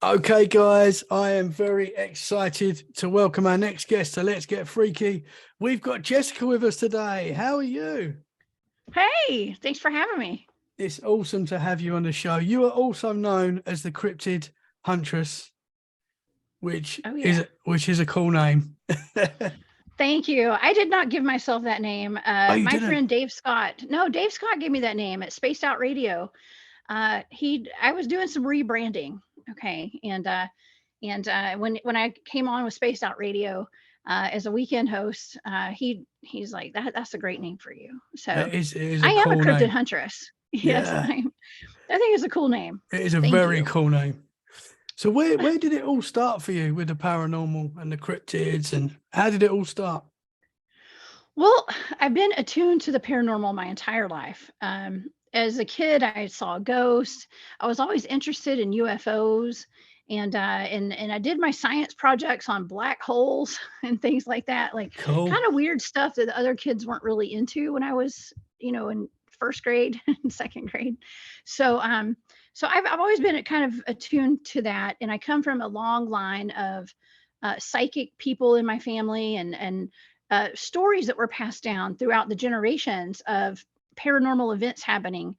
Okay, guys, I am very excited to welcome our next guest to Let's Get Freaky. We've got Jessica with us today. How are you? Hey, thanks for having me. It's awesome to have you on the show. You are also known as the Cryptid Huntress, which Oh, yeah. is a cool name. Thank you. I did not give myself that name. Oh, you My didn't? friend Dave Scott. No, Dave Scott gave me that name at Spaced Out Radio. I was doing some rebranding. Okay. And when I came on with Spaced Out Radio as a weekend host, he's like, that's a great name for you. So It is I a am a cool cryptid name. huntress. Yes, Yeah, I think it's a cool name. it is a Thank very you. cool name. So where did it all start for you with the paranormal and the cryptids, and how did it all start? Well, I've been attuned to the paranormal my entire life. As a kid, I saw ghosts. I was always interested in UFOs, and I did my science projects on black holes and things like that, like Cool. kind of weird stuff that the other kids weren't really into when I was, in first grade and second grade. So I've always been kind of attuned to that, and I come from a long line of psychic people in my family, and stories that were passed down throughout the generations of paranormal events happening,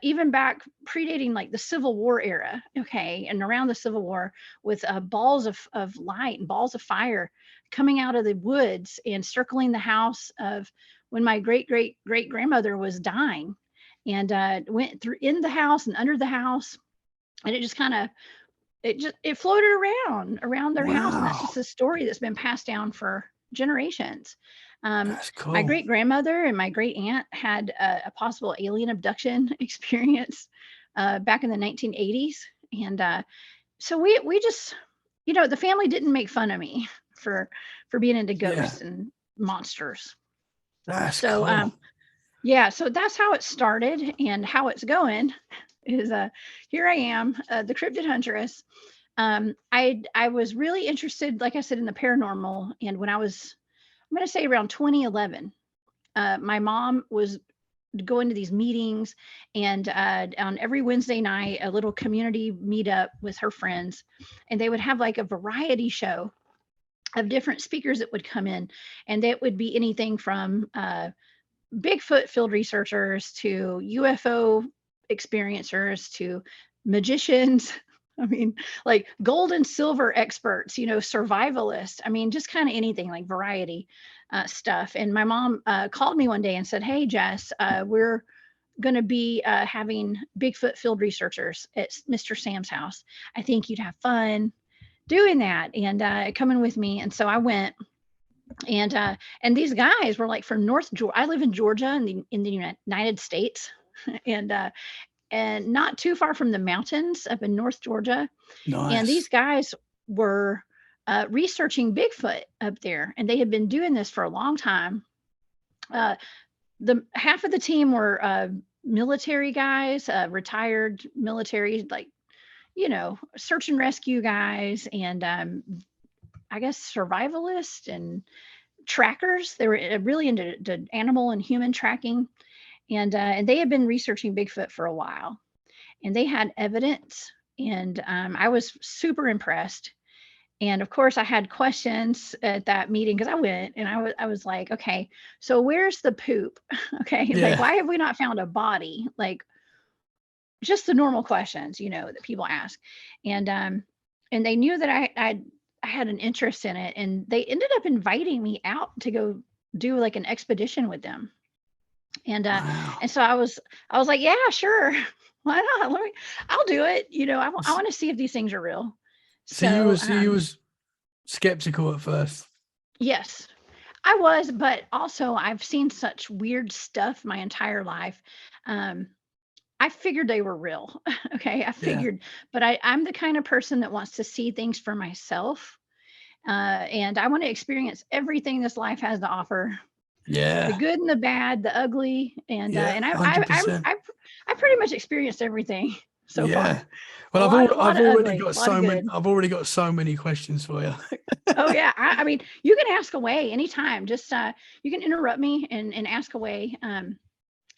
even back predating like the Civil War era, okay, and around the Civil War with balls of light and balls of fire coming out of the woods and circling the house of when my great grandmother was dying, and went through in the house and under the house, and it just kind of it floated around their house, and that's just Wow, a story that's been passed down for generations. that's My cool. great grandmother and my great aunt had a possible alien abduction experience back in the 1980s, and so we just, the family didn't make fun of me for being into Yeah, ghosts and monsters. that's So cool. yeah, so that's how it started, and how it's going is here I am, the cryptid huntress. I was really interested, like I said, in the paranormal, and when I'm going to say around 2011, my mom was going to these meetings, and on every Wednesday night, a little community meetup with her friends, and they would have like a variety show of different speakers that would come in, and that would be anything from Bigfoot field researchers to UFO experiencers to magicians. I mean, like gold and silver experts, survivalists. I mean, just kind of anything, like variety stuff. And my mom called me one day and said, "Hey, Jess, we're going to be having Bigfoot field researchers at Mr. Sam's house. I think you'd have fun doing that and coming with me." And so I went, and these guys were like from North Georgia. I live in Georgia in the United States, and not too far from the mountains up in North Georgia. And these Nice. guys were researching Bigfoot up there, and they had been doing this for a long time. Uh, the half of the team were military guys, retired military, like, search and rescue guys, and I guess survivalists and trackers. They were really into animal and human tracking, and they had been researching Bigfoot for a while, and they had evidence, and I was super impressed. And of course, I had questions at that meeting because I went and I was like, okay, so where's the poop? Okay, like Yeah. why have we not found a body? Like just the normal questions, that people ask, and they knew that I had an interest in it, and they ended up inviting me out to go do like an expedition with them. And Wow. and so I was like, yeah, sure. Why not? I'll do it. I S- want to see if these things are real. So you So was you was skeptical at first. yes, I was, but also I've seen such weird stuff my entire life. Um, I figured they were real. Okay, I Yeah. figured, but I'm the kind of person that wants to see things for myself, and I want to experience everything this life has to offer, the Yeah. good and the bad, the ugly, and Yeah. 100%. I pretty much experienced everything so far. Yeah. A Well, lot, a lot I've of already ugly, got a lot of so many. good. I've already got so many questions for you. Oh yeah, I mean, you can ask away anytime. Just you can interrupt me and ask away.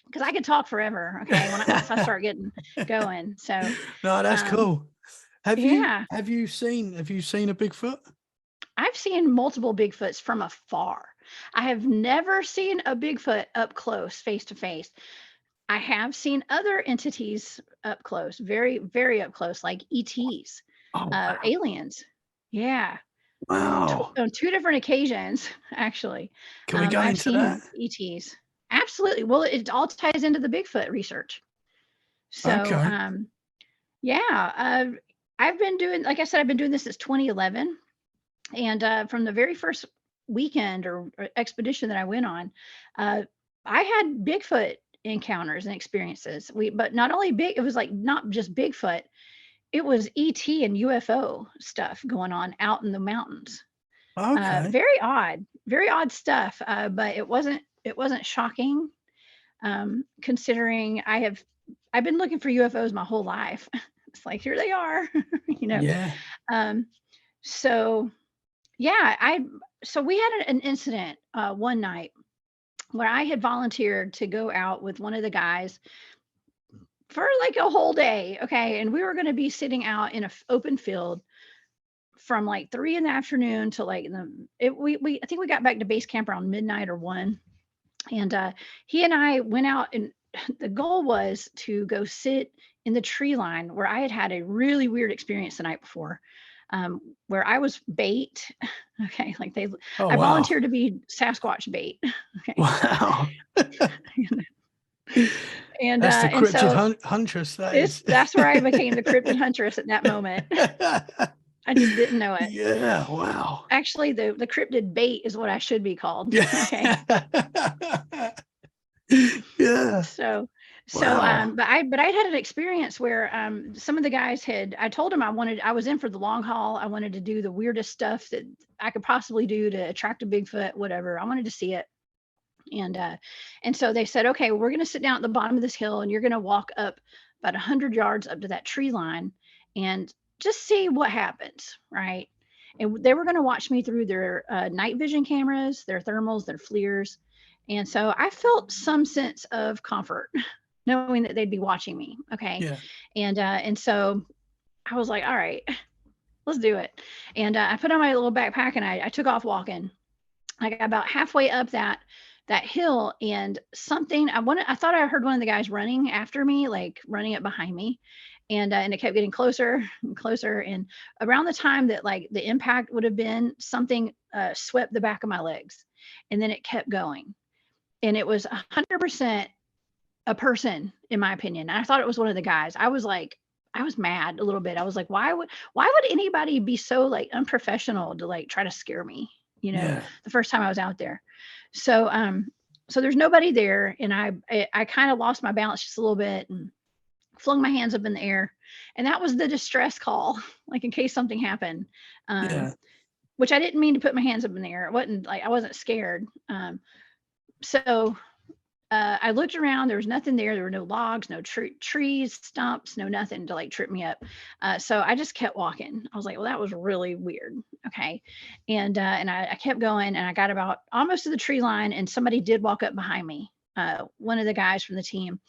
Because I could talk forever. Okay, once I start getting going. So No, that's um, cool. Have Yeah. you seen a Bigfoot? I've seen multiple Bigfoots from afar. I have never seen a Bigfoot up close, face to face. I have seen other entities up close, very, very up close, like ETs, Oh wow. aliens. Yeah. Wow. On two different occasions, actually. Can we go I've into that? seen ETs. Absolutely. Well, it all ties into the Bigfoot research. So, Okay. yeah, I've been doing, like I said, I've been doing this since 2011. And from the very first weekend or expedition that I went on, uh, I had Bigfoot encounters and experiences. But not only it was like not just Bigfoot, it was ET and UFO stuff going on out in the mountains. Okay. Very odd stuff. But it wasn't shocking, considering I've been looking for UFOs my whole life. It's like, here they are, you know. Yeah. Um, so yeah, so we had an incident one night where I had volunteered to go out with one of the guys for like a whole day. Okay. And we were going to be sitting out in an open field from like 3 in the afternoon to like I think we got back to base camp around midnight or 1. And he and I went out, and the goal was to go sit in the tree line where I had a really weird experience the night before, where I was bait. Okay, like Oh I wow. volunteered to be Sasquatch bait. Okay, Wow. and That's the and so cryptid huntress. That is. that's where I became the cryptid huntress at that moment. I just didn't know it. Yeah. Wow. Actually, the cryptid bait is what I should be called. Okay. Yeah. Yeah. So Wow. but I'd had an experience where some of the guys I told them I was in for the long haul. I wanted to do the weirdest stuff that I could possibly do to attract a Bigfoot, whatever. I wanted to see it. And so they said, okay, we're going to sit down at the bottom of this hill, and you're going to walk up about 100 yards up to that tree line and just see what happens, right? And they were going to watch me through their night vision cameras, their thermals, their FLIRs. And so I felt some sense of comfort knowing that they'd be watching me. Okay. Yeah. And so I was like, all right, let's do it. And I put on my little backpack, and I took off walking. I got about halfway up that hill, and I thought I heard one of the guys running after me, like running up behind me. And it kept getting closer and closer. And around the time that like the impact would have been, something swept the back of my legs, and then it kept going. And it was 100% a person, in my opinion. And I thought it was one of the guys. I was mad a little bit. I was like, why would anybody be so like unprofessional to like try to scare me, Yeah. the first time I was out there. So so there's nobody there, and I kind of lost my balance just a little bit and flung my hands up in the air. And that was the distress call, like in case something happened. Yeah. Which I didn't mean to put my hands up in the air. It wasn't like I wasn't scared. So I looked around. There was nothing there. There were no logs, no trees, stumps, no nothing to like trip me up. So I just kept walking. I was like, well, that was really weird. Okay. And I kept going, and I got about almost to the tree line, and somebody did walk up behind me, one of the guys from the team.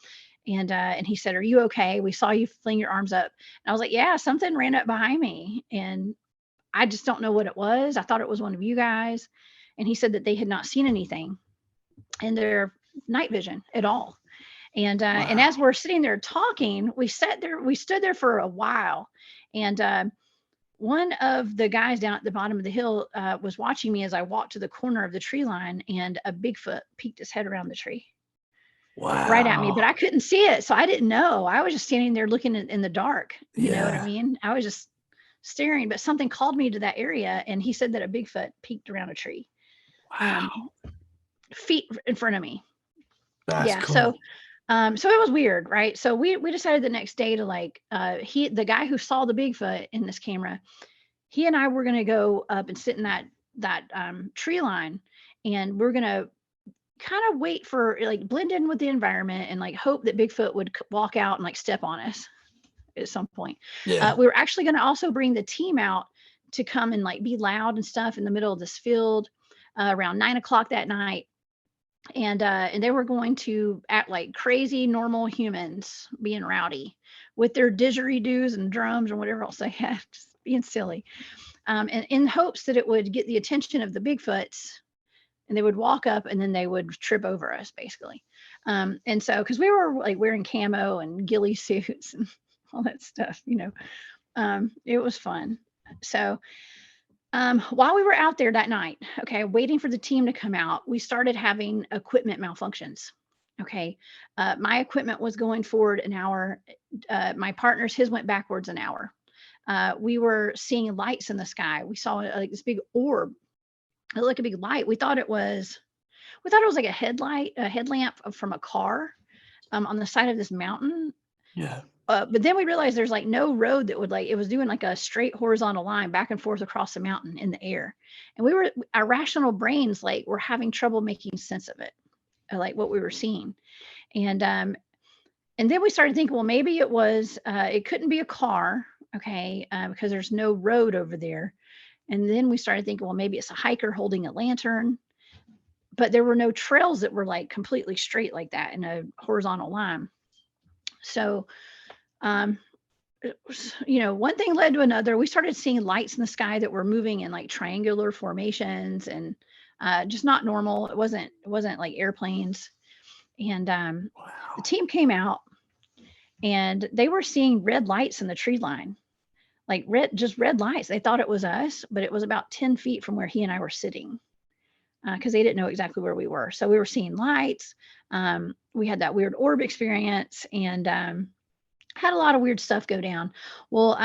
And he said, are you okay? We saw you fling your arms up. And I was like, yeah, something ran up behind me, and I just don't know what it was. I thought it was one of you guys. And he said that they had not seen anything in their night vision at all. And and as we're sitting there talking, we stood there for a while. And one of the guys down at the bottom of the hill was watching me as I walked to the corner of the tree line, and a Bigfoot peeked his head around the tree. Wow. Right at me, but I couldn't see it. So I didn't know. I was just standing there looking in the dark. You know what I mean? I was just staring, but something called me to that area, and he said that a Bigfoot peeked around a tree. Wow. Feet in front of me. That's Yeah. cool. So it was weird, right? So we decided the next day to like the guy who saw the Bigfoot in this camera, he and I were gonna go up and sit in that tree line, and we're gonna kind of wait for like blend in with the environment and like hope that Bigfoot would walk out and like step on us at some point. Yeah. We were actually going to also bring the team out to come and like be loud and stuff in the middle of this field around 9 o'clock that night. and they were going to act like crazy normal humans, being rowdy with their didgeridoos and drums and whatever else they had, just being silly, and in hopes that it would get the attention of the Bigfoots, and they would walk up and then they would trip over us, basically. And so, because we were like wearing camo and ghillie suits and all that stuff, it was fun. So while we were out there that night, okay, waiting for the team to come out, we started having equipment malfunctions. Okay. My equipment was going forward an hour. My partner's, his went backwards an hour. We were seeing lights in the sky. We saw like this big orb. It looked like a big light. We thought it was like a headlamp from a car on the side of this mountain. Yeah. But then we realized there's like no road that would, like, it was doing like a straight horizontal line back and forth across the mountain in the air. And our rational brains like were having trouble making sense of it, like what we were seeing. And then we started thinking, well, maybe it couldn't be a car, okay, because there's no road over there. And then we started thinking, well, maybe it's a hiker holding a lantern. But there were no trails that were like completely straight like that in a horizontal line. So one thing led to another. We started seeing lights in the sky that were moving in like triangular formations, and just not normal. It wasn't like airplanes. And the team came out and they were seeing red lights in the tree line, like just red lights. They thought it was us, but it was about 10 feet from where he and I were sitting, because they didn't know exactly where we were. So we were seeing lights. We had that weird orb experience, and had a lot of weird stuff go down. Well,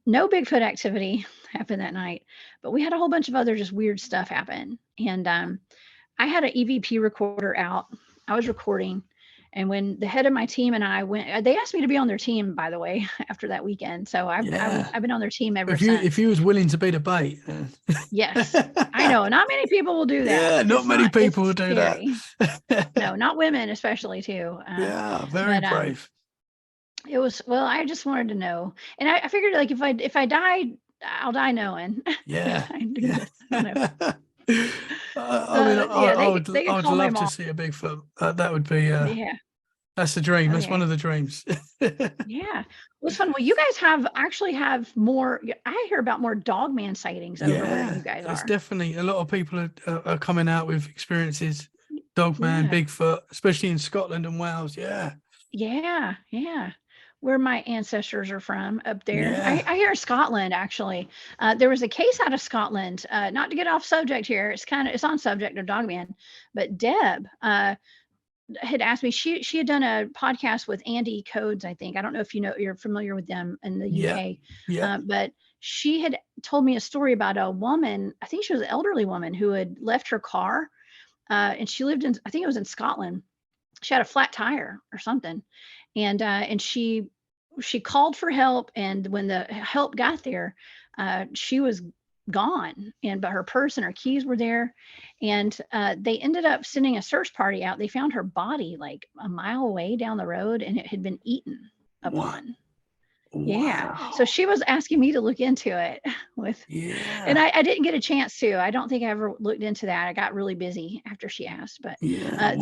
no Bigfoot activity happened that night, but we had a whole bunch of other just weird stuff happen. And I had an EVP recorder out. I was recording. And when the head of my team and I went, they asked me to be on their team, by the way, after that weekend. So I've been on their team ever since. If you was willing to be the bait. Yes, I know. Not many people will do that. Yeah, not many people will do that. No, not women, especially too. Yeah, very brave. It was, well, I just wanted to know. And I figured, like, if I die, I'll die knowing. Yeah. I do this. I don't know. I would love to see a Bigfoot. That would be that's the dream. That's one of the dreams. Yeah, it was fun. Well, you guys actually have more. I hear about more Dogman sightings over where you guys are. There's definitely a lot of people are coming out with experiences. Dogman, Bigfoot, especially in Scotland and Wales. Yeah, where my ancestors are from up there. I hear Scotland, actually. There was a case out of Scotland, not to get off subject here. It's on subject of Dogman, but Deb had asked me, she had done a podcast with Andy Codes, I think. I don't know if you're familiar with them in the UK. But she had told me a story about a woman, I think she was an elderly woman who had left her car, and she lived I think it was in Scotland. She had a flat tire or something. And she called for help. And when the help got there, she was gone, but her purse and her keys were there. And they ended up sending a search party out. They found her body like a mile away down the road, and it had been eaten upon. Wow. Yeah. So she was asking me to look into it and I didn't get a chance to. I don't think I ever looked into that. I got really busy after she asked, but that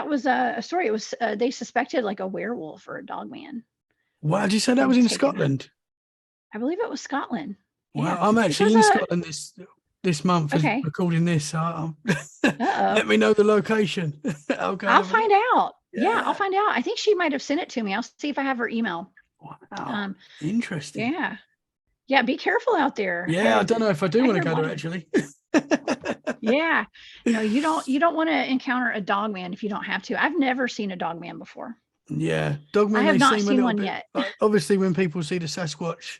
was a story. It was they suspected like a werewolf or a Dogman. Wow, did you say that was in Scotland? I believe it was Scotland. Wow, yeah. I'm actually in Scotland this month. Okay. Recording this. So let me know the location. I'll find out. Yeah, I'll find out. I think she might have sent it to me. I'll see if I have her email. Wow. Interesting. Yeah. Be careful out there. Yeah, I don't know if I do want to go there actually. Yeah. No, you don't want to encounter a Dogman if you don't have to. I've never seen a Dogman before. Yeah. Dogman, I have not seen one yet. Obviously, when people see the Sasquatch,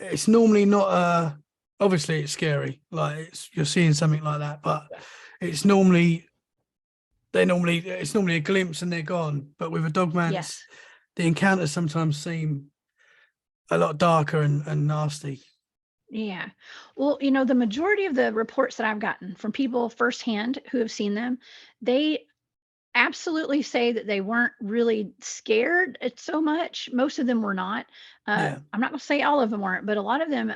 it's normally not obviously it's scary. Like you're seeing something like that, but it's normally a glimpse and they're gone. But with a Dogman, the encounters sometimes seem a lot darker and nasty. Yeah. Well, the majority of the reports that I've gotten from people firsthand who have seen them, they absolutely say that they weren't really scared so much. Most of them were not. I'm not going to say all of them weren't, but a lot of them,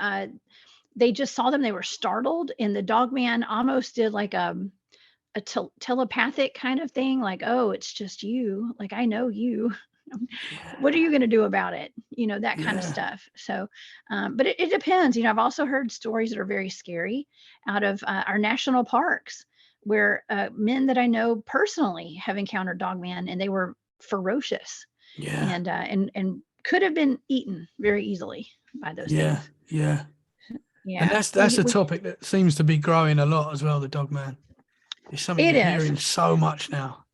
they just saw them. They were startled, and the Dogman almost did like a telepathic kind of thing, like, oh, it's just you, like, I know you. What are you going to do about it? That kind of Yeah. stuff. So, but it depends. I've also heard stories that are very scary out of our national parks where men that I know personally have encountered Dogman, and they were ferocious Yeah. and could have been eaten very easily by those Yeah. things. Yeah. And Yeah. that's a topic that seems to be growing a lot as well, the Dogman. It's something It you're is. hearing so much now.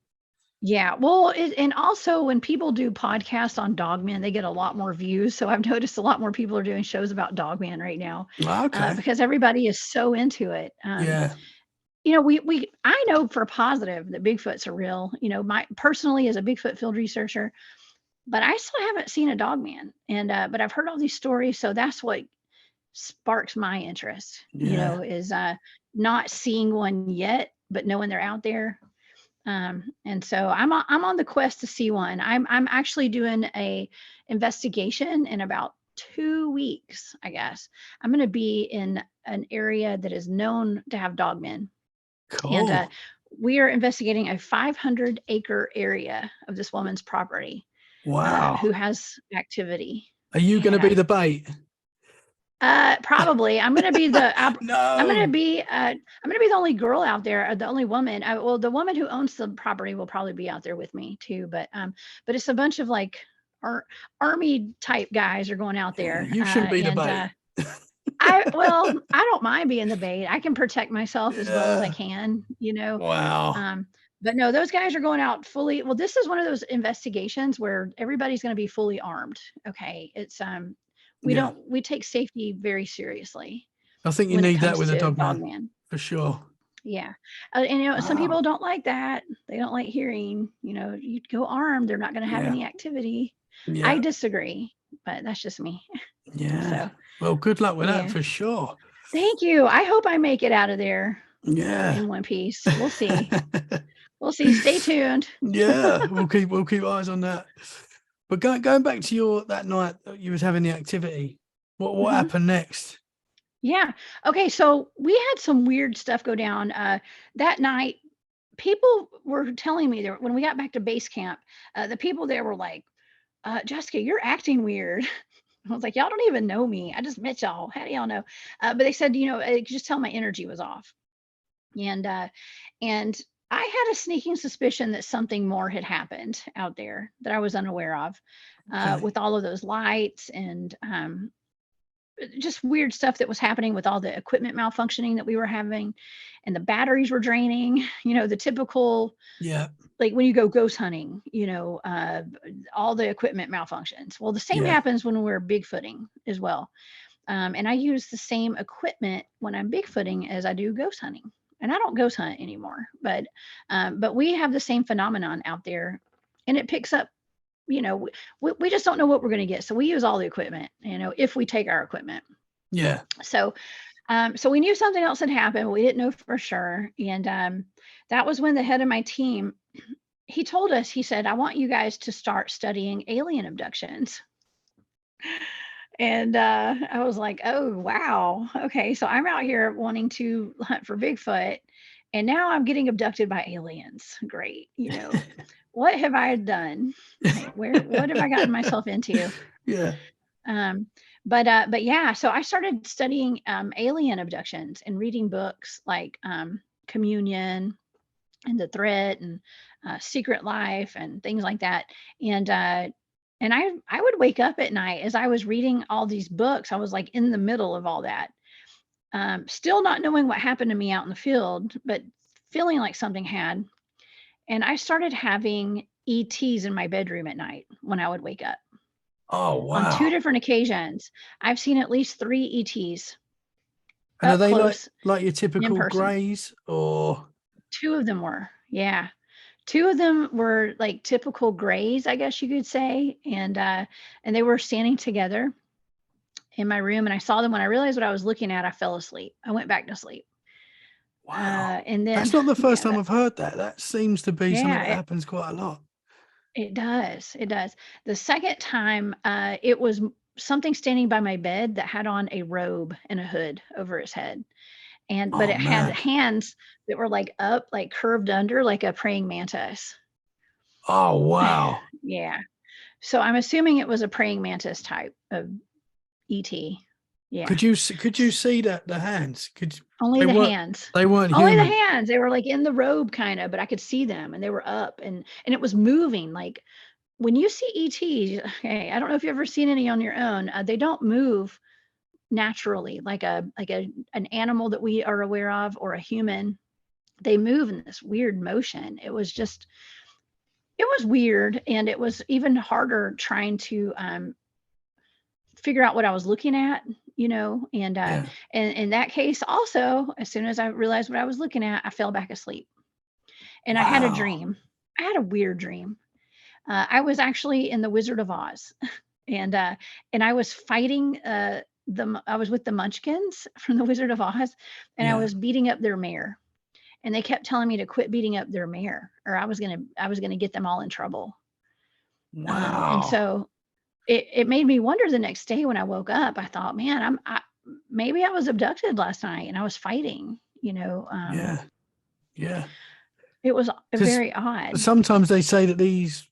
Yeah. Well, and also when people do podcasts on Dogman, they get a lot more views. So I've noticed a lot more people are doing shows about Dogman right now Okay. because everybody is so into it. Yeah. I know for positive that Bigfoots are real. My personally as a Bigfoot field researcher, but I still haven't seen a Dogman, and but I've heard all these stories, so that's what sparks my interest. Yeah. Is not seeing one yet, but knowing they're out there. And so I'm on the quest to see one. I'm actually doing a investigation in about 2 weeks, I guess. I'm going to be in an area that is known to have dogmen, and Cool. we are investigating a 500-acre area of this woman's property. Wow. Who has activity. Are you going to be the bait? Probably. I'm gonna be the No. I'm gonna be the only girl out there, the only woman. Well, the woman who owns the property will probably be out there with me too. But it's a bunch of like army type guys are going out there. You shouldn't be the bait. I don't mind being the bait. I can protect myself as well as I can. Wow. But no, those guys are going out fully. Well, this is one of those investigations where everybody's going to be fully armed. Okay, it's we take safety very seriously I think you when it need that comes with a to Dogman for sure. Yeah. And some Wow. people don't like that. They don't like hearing, you go armed, they're not going to have any activity. I Yeah. disagree, but that's just me. Yeah. So, well, good luck with that for sure. Thank you. I hope I make it out of there. Yeah. In one piece. We'll see. We'll see. Stay tuned. Yeah. We'll keep eyes on that. But going back to that night you was having the activity, what happened next? Yeah. Okay. So we had some weird stuff go down that night. People were telling me that when we got back to base camp, the people there were like, Jessica, you're acting weird. I was like, y'all don't even know me. I just met y'all. How do y'all know? But they said, I could just tell my energy was off. And I had a sneaking suspicion that something more had happened out there that I was unaware of, with all of those lights and just weird stuff that was happening with all the equipment malfunctioning that we were having, and the batteries were draining. The typical, like when you go ghost hunting, all the equipment malfunctions. Well, the same happens when we're bigfooting as well. And I use the same equipment when I'm bigfooting as I do ghost hunting. And I don't ghost hunt anymore, but we have the same phenomenon out there, and it picks up. We just don't know what we're going to get, so we use all the equipment. If we take our equipment. Yeah. So we knew something else had happened. We didn't know for sure, and that was when the head of my team, he told us. He said, "I want you guys to start studying alien abductions." And I was like, oh, wow. Okay. So I'm out here wanting to hunt for Bigfoot, and now I'm getting abducted by aliens. Great. What have I done? What have I gotten myself into? Yeah. But yeah, so I started studying alien abductions and reading books like Communion and The Threat and Secret Life and things like that. And I would wake up at night as I was reading all these books. I was like in the middle of all that, still not knowing what happened to me out in the field, but feeling like something had. And I started having ETs in my bedroom at night when I would wake up. Oh, wow. On 2 different occasions, I've seen at least 3 ETs. And are they close like your typical grays, or? 2 of them were, yeah. 2 of them were like typical grays, I guess you could say. And they were standing together in my room, and I saw them. When I realized what I was looking at, I fell asleep. I went back to sleep. Wow. And then that's not the first time I've heard that. That seems to be something that it happens quite a lot. It does. It does. The second time, it was something standing by my bed that had on a robe and a hood over its head. but it had man. hands that were like up, like curved under, like a praying mantis. Oh, wow. Yeah. So I'm assuming it was a praying mantis type of ET. Yeah. Could you see that the hands? Only the hands. They weren't Only the human. hands. They were like in the robe kind of, but I could see them and they were up and it was moving. Like when you see ETs, okay, I don't know if you've ever seen any on your own. They don't move naturally like an animal that we are aware of or a human. They move in this weird motion. It was weird, and it was even harder trying to figure out what I was looking at, and in that case also, as soon as I realized what I was looking at, I fell back asleep. And I had a dream. I had a weird dream. I was actually in the Wizard of Oz, and I was fighting I was with the Munchkins from the Wizard of Oz, and I was beating up their mayor. And they kept telling me to quit beating up their mayor, or I was gonna get them all in trouble. Wow. And so it made me wonder the next day when I woke up. I thought, man, maybe I was abducted last night and I was fighting. Yeah. It was very odd. Sometimes they say that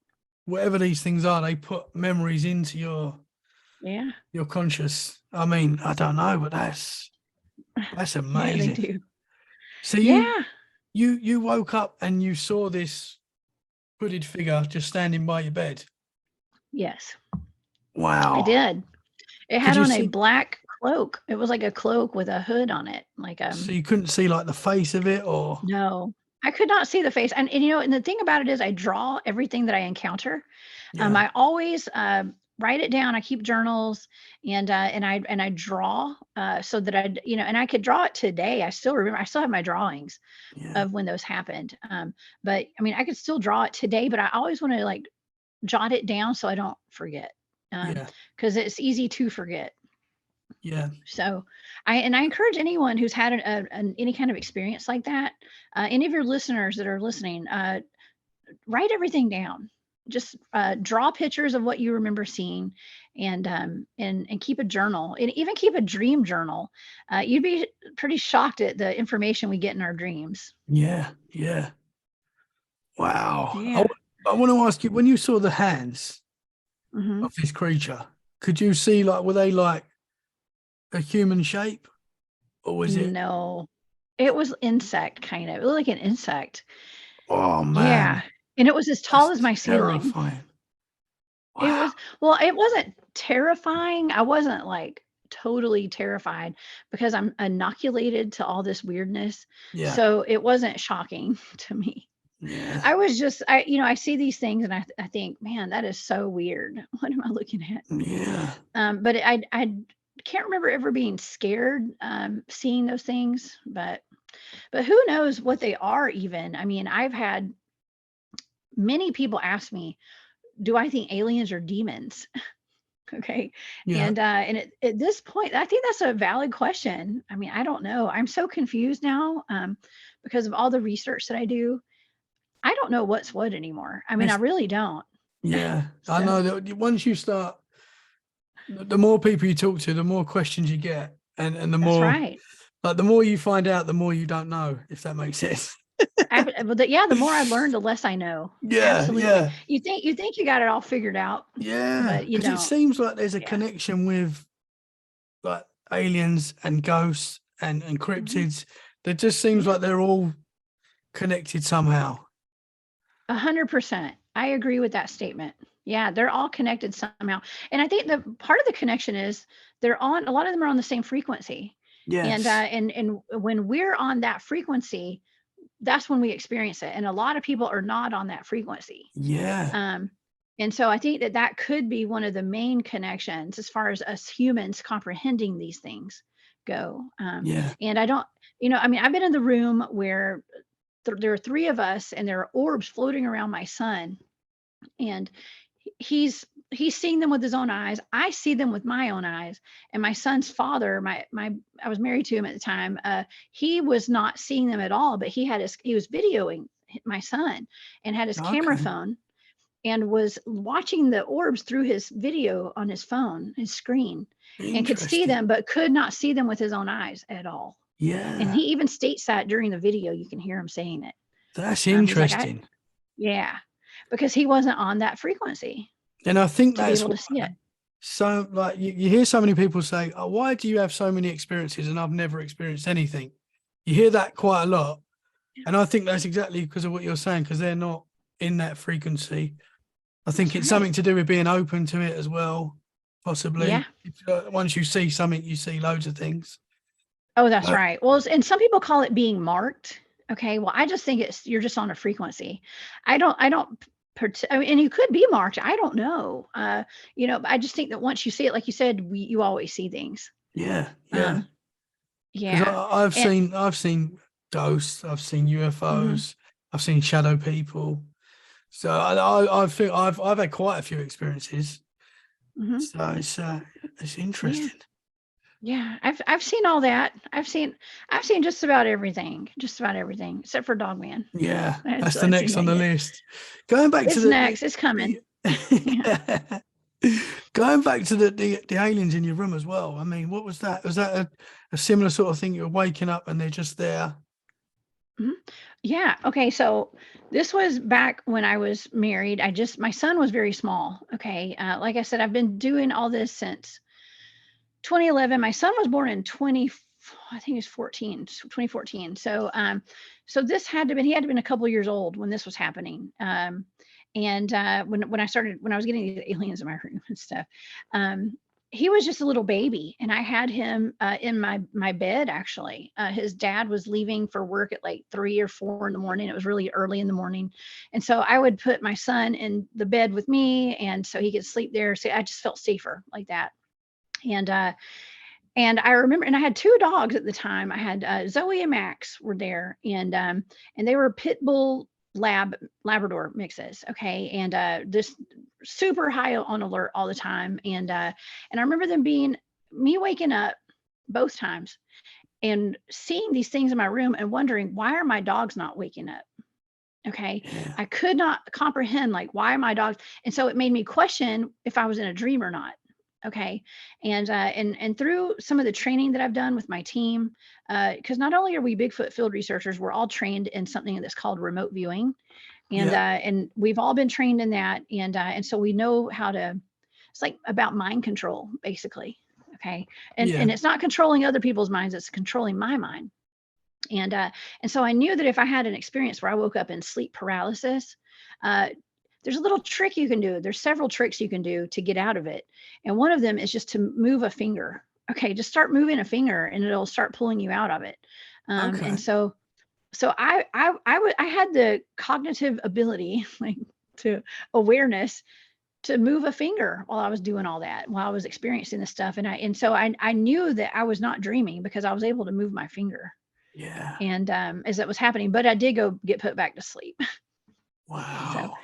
whatever these things are, they put memories into your conscious. I mean, I don't know, but that's amazing. Yeah, they do. So you woke up and you saw this hooded figure just standing by your bed. Yes. Wow. I did. It had on a black cloak. It was like a cloak with a hood on it. So you couldn't see like the face of it, or? No, I could not see the face. And and the thing about it is I draw everything that I encounter. I always write it down. I keep journals and I draw so that and I could draw it today. I still remember, I still have my drawings of when those happened. But I mean, I could still draw it today, but I always want to like jot it down so I don't forget. Because it's easy to forget. So I encourage anyone who's had any kind of experience like that, any of your listeners that are listening, write everything down. Just draw pictures of what you remember seeing, and keep a journal, and even keep a dream journal. You'd be pretty shocked at the information we get in our dreams. Wow. I want to ask you, when you saw the hands of this creature, could you see were they like a human shape, or was it? No, it was insect kind of. It looked like an insect. Oh man. Yeah. And it was as tall as my ceiling. Terrifying. Wow. It wasn't terrifying. I wasn't like totally terrified because I'm inoculated to all this weirdness. So it wasn't shocking to me. I was just, I see these things and I think, man, that is so weird. What am I looking at? But I can't remember ever being scared seeing those things, but who knows what they are even. I mean, I've had many people ask me, do I think aliens are demons? Okay. And at this point, I think that's a valid question. I mean, I don't know. I'm so confused now because of all the research that I do. I don't know what's what anymore. I mean, I really don't. I know that once you start, the more people you talk to, the more questions you get, and the more, like the more you find out, the more you don't know, if that makes sense. The more I learn, the less I know. Absolutely. You think you got it all figured out. But you don't. It seems like there's a connection with like aliens and ghosts and cryptids. That just seems like they're all connected somehow. 100%. I agree with that statement. Yeah, they're all connected somehow. And I think the part of the connection is a lot of them are on the same frequency. And when we're on that frequency, that's when we experience it. And a lot of people are not on that frequency. And so I think that could be one of the main connections as far as us humans comprehending these things go. And I don't, I mean, I've been in the room where there are three of us and there are orbs floating around my son. And he's seeing them with his own eyes. I see them with my own eyes. And my son's father, I was married to him at the time. He was not seeing them at all, but he was videoing my son and had his camera phone and was watching the orbs through his video on his phone, his screen, and could see them, but could not see them with his own eyes at all. And Yeah. he even states that during the video. You can hear him saying it. That's He's like, interesting. yeah, because he wasn't on that frequency And I think to be that's able to see it. so, like, you hear so many people say, oh, why do you have so many experiences and I've never experienced anything? You hear that quite a lot. And I think that's exactly because of what you're saying, because they're not in that frequency. I think it's something to do with being open to it as well, possibly. Yeah. Once you see something, you see loads of things. Oh, that's right. Well, and some people call it being marked. Okay. Well, I just think you're just on a frequency. I don't, I mean, and you could be marked. I don't know. I just think that once you see it, like you said, you always see things. Yeah. Yeah. Yeah. I've seen ghosts, I've seen UFOs, I've seen shadow people. So I feel I've had quite a few experiences. So it's interesting. Yeah, I've seen all that. I've seen just about everything, except for Dogman. Yeah, I that's still the haven't next seen on that the yet. list. Going back to Next, it's coming. Yeah. Going back to the aliens in your room as well. I mean, what was that? Was that a similar sort of thing? You're waking up and they're just there. Yeah. Okay. So this was back when I was married. My son was very small. Okay. Like I said, I've been doing all this since 2011. My son was born in I think he was 2014. So this he had to been a couple years old when this was happening. And when I was getting these aliens in my room and stuff, he was just a little baby, and I had him in my bed. Actually, his dad was leaving for work at like 3 or 4 in the morning. It was really early in the morning, and so I would put my son in the bed with me, and so he could sleep there. So I just felt safer like that. And I remember, and I had 2 dogs at the time. I had Zoe and Max were there, and they were pit bull Labrador mixes. Okay, and this super high on alert all the time. And I remember me waking up both times and seeing these things in my room and wondering, why are my dogs not waking up? Okay, Yeah. I could not comprehend, like, why are my dogs? And so it made me question if I was in a dream or not. Okay. And through some of the training that I've done with my team, because not only are we Bigfoot field researchers, we're all trained in something that's called remote viewing. And we've all been trained in that. And so we know how to, it's like about mind control, basically. Okay. And it's not controlling other people's minds, it's controlling my mind. And so I knew that if I had an experience where I woke up in sleep paralysis, there's a little trick you can do. There's several tricks you can do to get out of it. And one of them is just to move a finger. Okay, just start moving a finger and it'll start pulling you out of it. And so I had the cognitive ability, like, to awareness, to move a finger while I was doing all that, while I was experiencing this stuff. And so I knew that I was not dreaming because I was able to move my finger. Yeah. And as it was happening, but I did go get put back to sleep. Wow. So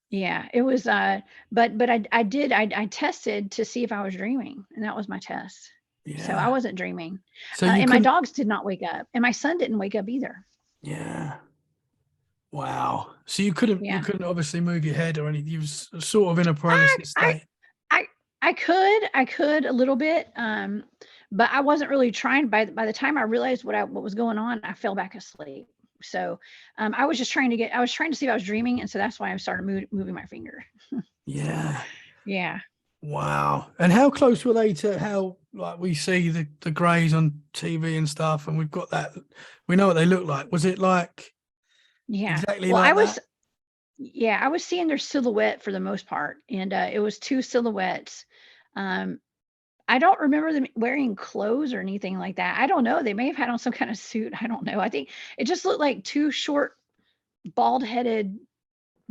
yeah, it was but I tested to see if I was dreaming, and that was my test. Yeah. So I wasn't dreaming. So and my dogs did not wake up, and my son didn't wake up either. Yeah. Wow. So you couldn't obviously move your head or anything. You was sort of in a paralysis state. I could a little bit, but I wasn't really trying. By the time I realized what was going on, I fell back asleep. So I was trying to see if I was dreaming, and so that's why I started moving my finger. Yeah. Yeah. Wow. And how close were they to how, like, we see the greys on TV and stuff, and we've got that, we know what they look like. Was it like exactly like that? I was seeing their silhouette for the most part, and it was 2 silhouettes. I don't remember them wearing clothes or anything like that. I don't know. They may have had on some kind of suit. I don't know. I think it just looked like 2 short, bald-headed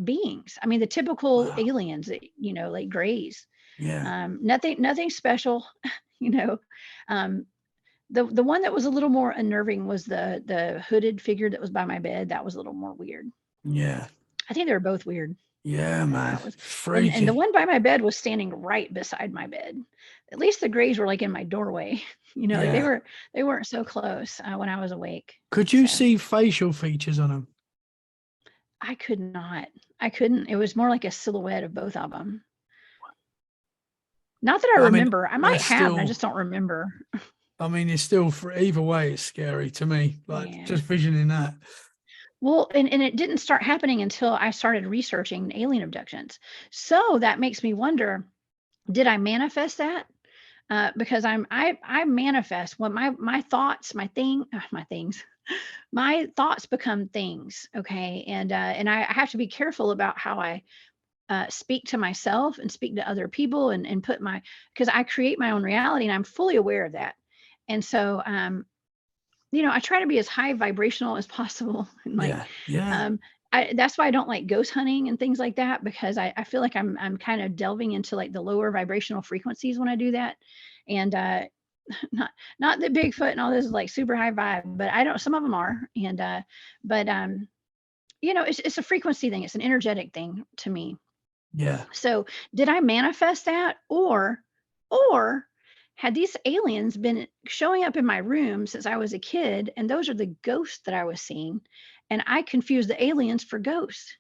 beings. I mean, the typical aliens that, like grays. Yeah. Nothing special, you know. The one that was a little more unnerving was the hooded figure that was by my bed. That was a little more weird. Yeah. I think they were both weird. Yeah, man. That was freaky. And the one by my bed was standing right beside my bed. At least the grays were like in my doorway. Like they weren't so close when I was awake. Could you see facial features on them? I could not. I couldn't. It was more like a silhouette of both of them. Not that I remember. I might have, and I just don't remember. I mean, it's still, for either way, it's scary to me. Like just visioning that. Well, and it didn't start happening until I started researching alien abductions. So that makes me wonder, did I manifest that? Because I manifest when my thoughts, my things, my thoughts become things. Okay. And I have to be careful about how I speak to myself and speak to other people and put because I create my own reality and I'm fully aware of that. And so, I try to be as high vibrational as possible. And like, that's why I don't like ghost hunting and things like that, because I feel like I'm kind of delving into like the lower vibrational frequencies when I do that. And not that Bigfoot and all this is like super high vibe, but some of them are. And but it's a frequency thing. It's an energetic thing to me. Yeah. So did I manifest that, or had these aliens been showing up in my room since I was a kid, and those are the ghosts that I was seeing, and I confused the aliens for ghosts?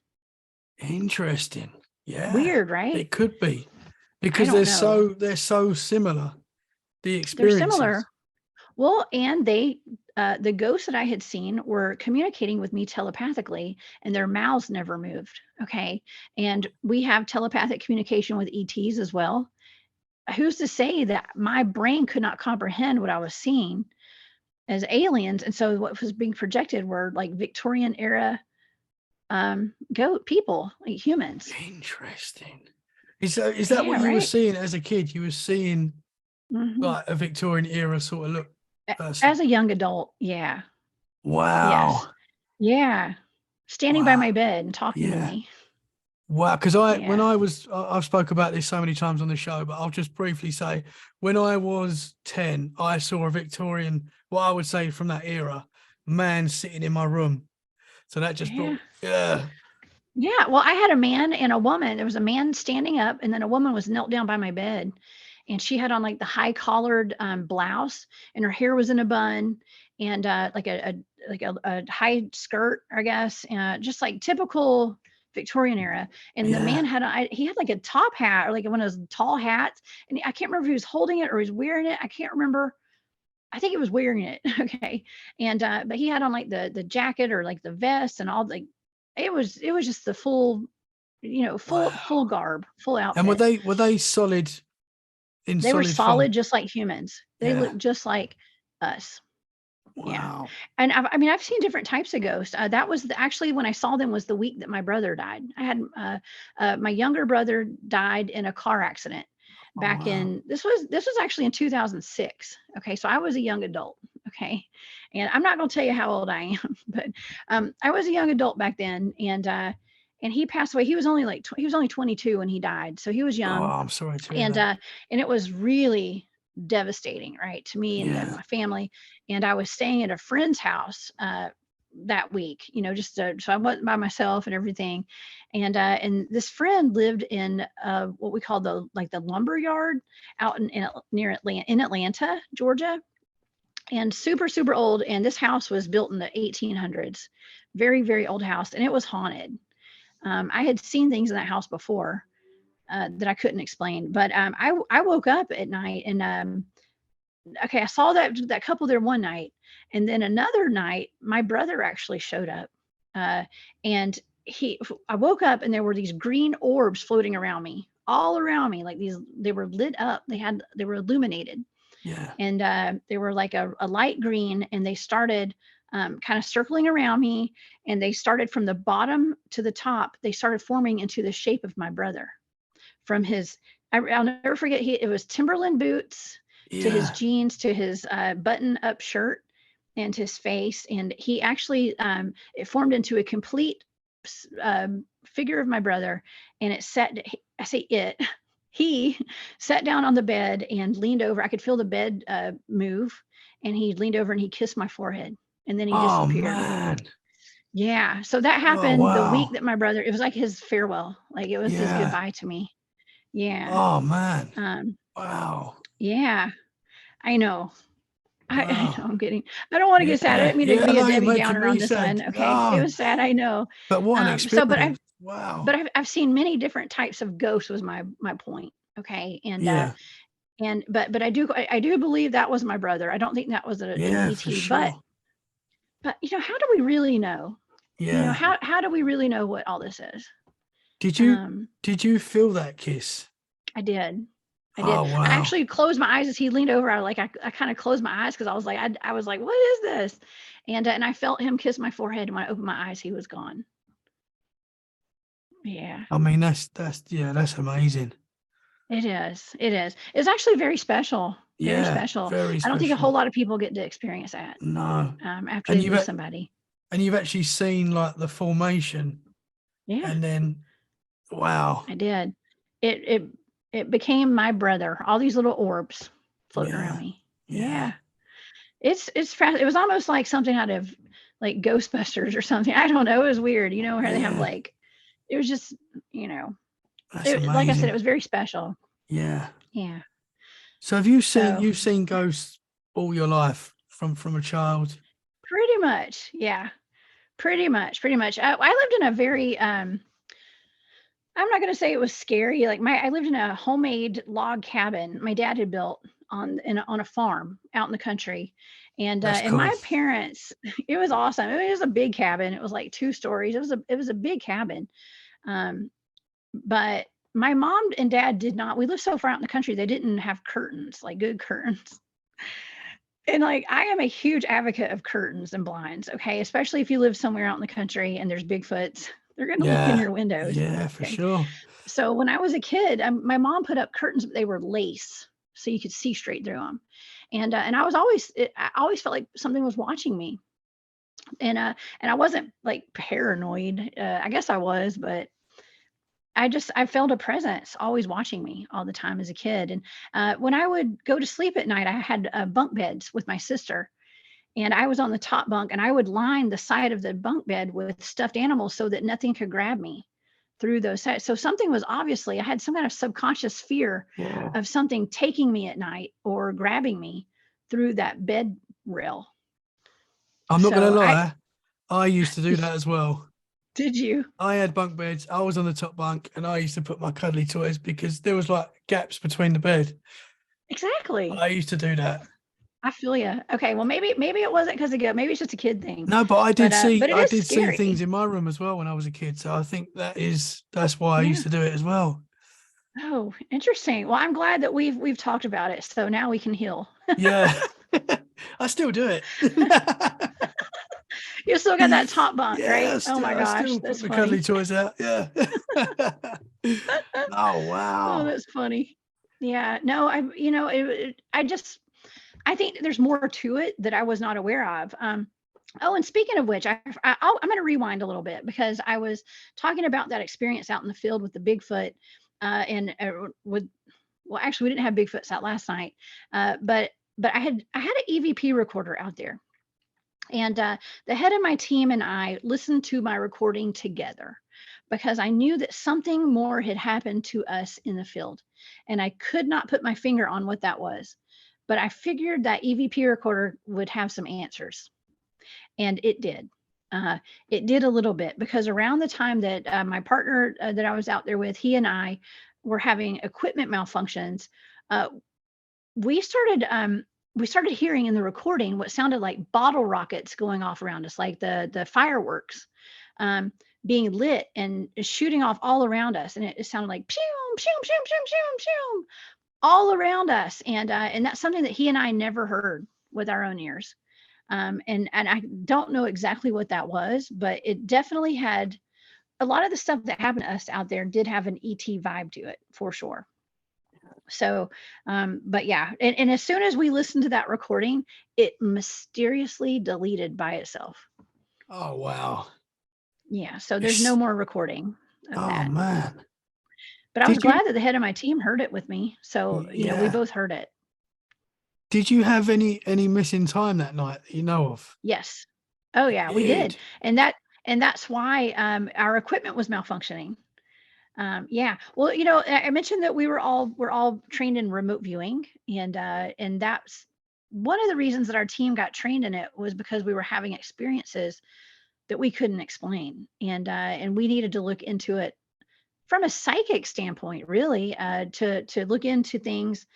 Interesting. Yeah. Weird, right? It could be, because they're so similar. The experiences. They're similar. Well, and the ghosts that I had seen were communicating with me telepathically, and their mouths never moved. Okay. And we have telepathic communication with ETs as well. Who's to say that my brain could not comprehend what I was seeing as aliens? And so what was being projected were like Victorian era goat people, like humans. Interesting. Is that what you were seeing as a kid? You were seeing like a Victorian era sort of look person. As a young adult. Yeah. Wow. Yes. Yeah. Standing by my bed and talking to me. Wow. Because when I've spoke about this so many times on the show, but I'll just briefly say, when I was 10, I saw a Victorian, what I would say from that era, man sitting in my room. So that just brought, Yeah. Well, I had a man and a woman. There was a man standing up, and then a woman was knelt down by my bed, and she had on like the high collared blouse, and her hair was in a bun, and like a high skirt, I guess, just like typical Victorian era. And the man he had like a top hat, or like one of those tall hats, and I can't remember if he was holding it or he was wearing it. I can't remember. I think he was wearing it. Okay. And but he had on like the jacket or like the vest and all, like it was just the full, full garb, full outfit. And were they solid? They were solid, just like humans. They looked just like us. Wow. Yeah. And I've seen different types of ghosts. That was actually when I saw them was the week that my brother died. I had my younger brother died in a car accident back in, this was actually in 2006. Okay. So I was a young adult. Okay. And I'm not going to tell you how old I am, but I was a young adult back then. And he passed away. He was only he was only 22 when he died. So he was young. Oh, I'm sorry to hear that. And it was really devastating, right, to me and my family. And I was staying at a friend's house that week, so I wasn't by myself and everything. And this friend lived in what we call the lumber yard out near Atlanta, Georgia, and super, super old. And this house was built in the 1800s, very, very old house, and it was haunted. I had seen things in that house before that I couldn't explain, but I woke up at night and I saw that couple there one night, and then another night my brother actually showed up, and I woke up and there were these green orbs floating around me, all around me, like they were lit up, they were illuminated, and they were like a light green, and they started kind of circling around me, and they started from the bottom to the top. They started forming into the shape of my brother, from his, I'll never forget, it was Timberland boots to his jeans, to his button up shirt, and his face. And he actually, it formed into a complete figure of my brother. And he sat down on the bed and leaned over. I could feel the bed move, and he leaned over and he kissed my forehead, and then he disappeared. Man. Yeah. So that happened the week that my brother, it was like his farewell. Like it was his goodbye to me. Yeah. Oh man. Wow. Yeah. I know. I know I'm getting, I don't want to get sad. I didn't mean to be a Debbie Downer on this one. Okay. It was sad. I know. But what an experience. But I've seen many different types of ghosts, was my point. Okay. And but I do believe that was my brother. I don't think that was an Yeah, for ET, but sure. how do we really know? Yeah. How do we really know what all this is? Did Um, you feel that kiss? I did. I did. Oh I wow. actually closed my eyes as he leaned over. I kind of closed my eyes because I was like, I was like, what is this? And I felt him kiss my forehead. And when I opened my eyes, he was gone. Yeah, I mean, that's amazing. it is. It is. It's actually very special. Very Yeah, special. very I don't think a whole special. lot of people get to experience that No. after And they you've lose ac- somebody. and you've actually seen like the formation, Yeah, and then wow. I did. It it it became my brother. All these little orbs floating around Yeah. me. Yeah. Yeah. It was almost like something out of like Ghostbusters or something. I don't know. It was weird, where they have Yeah. like it was just, you know, That's like I said, it amazing. was very special. Yeah. Yeah. So have you seen So you've seen ghosts all your life from a child? pretty much, yeah. Pretty much, pretty much. I lived in a very I'm not gonna say it was scary. Like I lived in a homemade log cabin my dad had built on a farm out in the country. That's And cool. my parents, it was awesome. It was a big cabin. It was like 2 stories. It was a big cabin. Um, but my mom and dad did not, we lived so far out in the country, they didn't have curtains, like good curtains. And like I am a huge advocate of curtains and blinds, okay? Especially if you live somewhere out in the country and there's Bigfoots, they're gonna look in Yeah. your windows. Yeah, for Okay. sure. So when I was a kid, my mom put up curtains, but they were lace, so you could see straight through them. And I always felt like something was watching me. And I wasn't like paranoid. I guess I was, but I felt a presence always watching me all the time as a kid. And when I would go to sleep at night, I had bunk beds with my sister, and I was on the top bunk, and I would line the side of the bunk bed with stuffed animals so that nothing could grab me through those sides. So something was obviously, I had some kind of subconscious fear Yeah. of something taking me at night or grabbing me through that bed rail. I'm not gonna So I lie, I used to do that as well. did you I had bunk beds. I was on the top bunk, and I used to put my cuddly toys because there was like gaps between the bed. exactly? I used to do that. I feel you. Okay, well maybe it wasn't because of go. Maybe it's just a kid thing. No, but But it I is did see things scary. in my room as well when I was a kid. So I think that's why I used Yeah. to do it as well. Oh, interesting. Well, I'm glad that we've talked about it, so now we can heal. Yeah. I still do it. You still got that top bunk, Yeah, right? Oh my I gosh, still put that's my cuddly funny. toys out. Yeah. Oh Oh, wow. that's funny. Yeah, no, I think there's more to it that I was not aware of. Oh, and speaking of which, I'm going to rewind a little bit because I was talking about that experience out in the field with the Bigfoot, and with well, actually, we didn't have Bigfoots out last night, but I had an EVP recorder out there, and the head of my team and I listened to my recording together because I knew that something more had happened to us in the field, and I could not put my finger on what that was. But I figured that EVP recorder would have some answers, and it did. It did a little bit because around the time that my partner that I was out there with, he and I were having equipment malfunctions. Uh, we started hearing in the recording what sounded like bottle rockets going off around us, like the fireworks um, being lit and shooting off all around us, and it sounded like pew pew pew pew pew pew all around us, and that's something that he and I never heard with our own ears. And I don't know exactly what that was, but it definitely had a lot of the stuff that happened to us out there did have an ET vibe to it for sure. So, but yeah, and as soon as we listened to that recording, it mysteriously deleted by itself. Oh wow. Yeah, so there's no It's, more recording of oh that. man. But I was Did you glad that the head of my team heard it with me. So, we yeah. both heard it. Did you have any missing time that night that you know of? Yes. Oh You yeah, we did. did. And that's why our equipment was malfunctioning. Yeah. Well, I mentioned that we're all trained in remote viewing, and that's one of the reasons that our team got trained in it was because we were having experiences that we couldn't explain, and we needed to look into it from a psychic standpoint, really, to look into things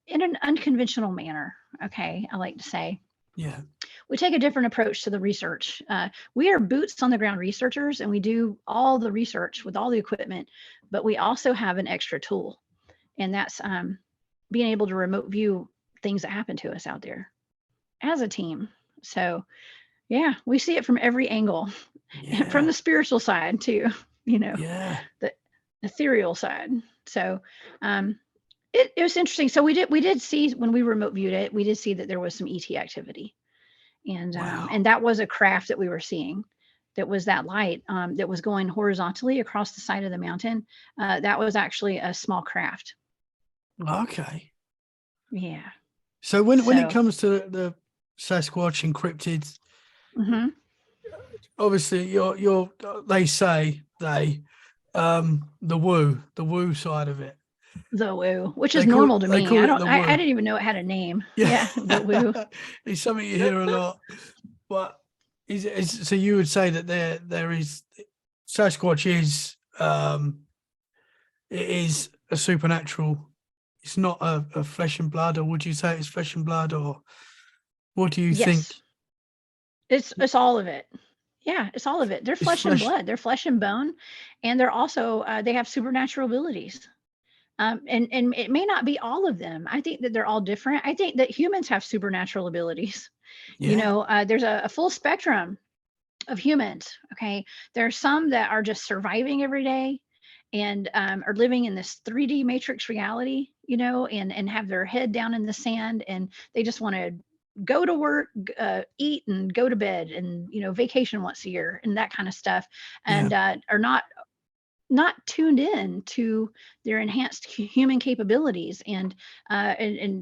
in an unconventional manner. Okay, I like to say. Yeah. We take a different approach to the research. We are boots on the ground researchers, and we do all the research with all the equipment, but we also have an extra tool, and that's being able to remote view things that happen to us out there as a team. So yeah, we see it from every angle, and from the spiritual side too, the ethereal side. So it was interesting. So we did see, when we remote viewed it, we did see that there was some ET activity. And and that was a craft that we were seeing. That was that light that was going horizontally across the side of the mountain. That was actually a small craft. Okay. Yeah. So when it comes to the Sasquatch and cryptids, obviously they say the woo side of it. The woo, which is normal to me. I didn't even know it had a name. Yeah, the woo. It's something you hear a lot. But so you would say that there is Sasquatch is it is a supernatural. It's not a flesh and blood, or would you say it's flesh and blood, or what do you think? It's all of it. Yeah, it's all of it. They're flesh and blood. They're flesh and bone, and they're also they have supernatural abilities. And it may not be all of them. I think that they're all different. I think that humans have supernatural abilities. Yeah. There's a full spectrum of humans. Okay, there are some that are just surviving every day, and are living in this 3D matrix reality, and have their head down in the sand, and they just want to go to work, eat, and go to bed, and vacation once a year, and that kind of stuff, and are not tuned in to their enhanced human capabilities, and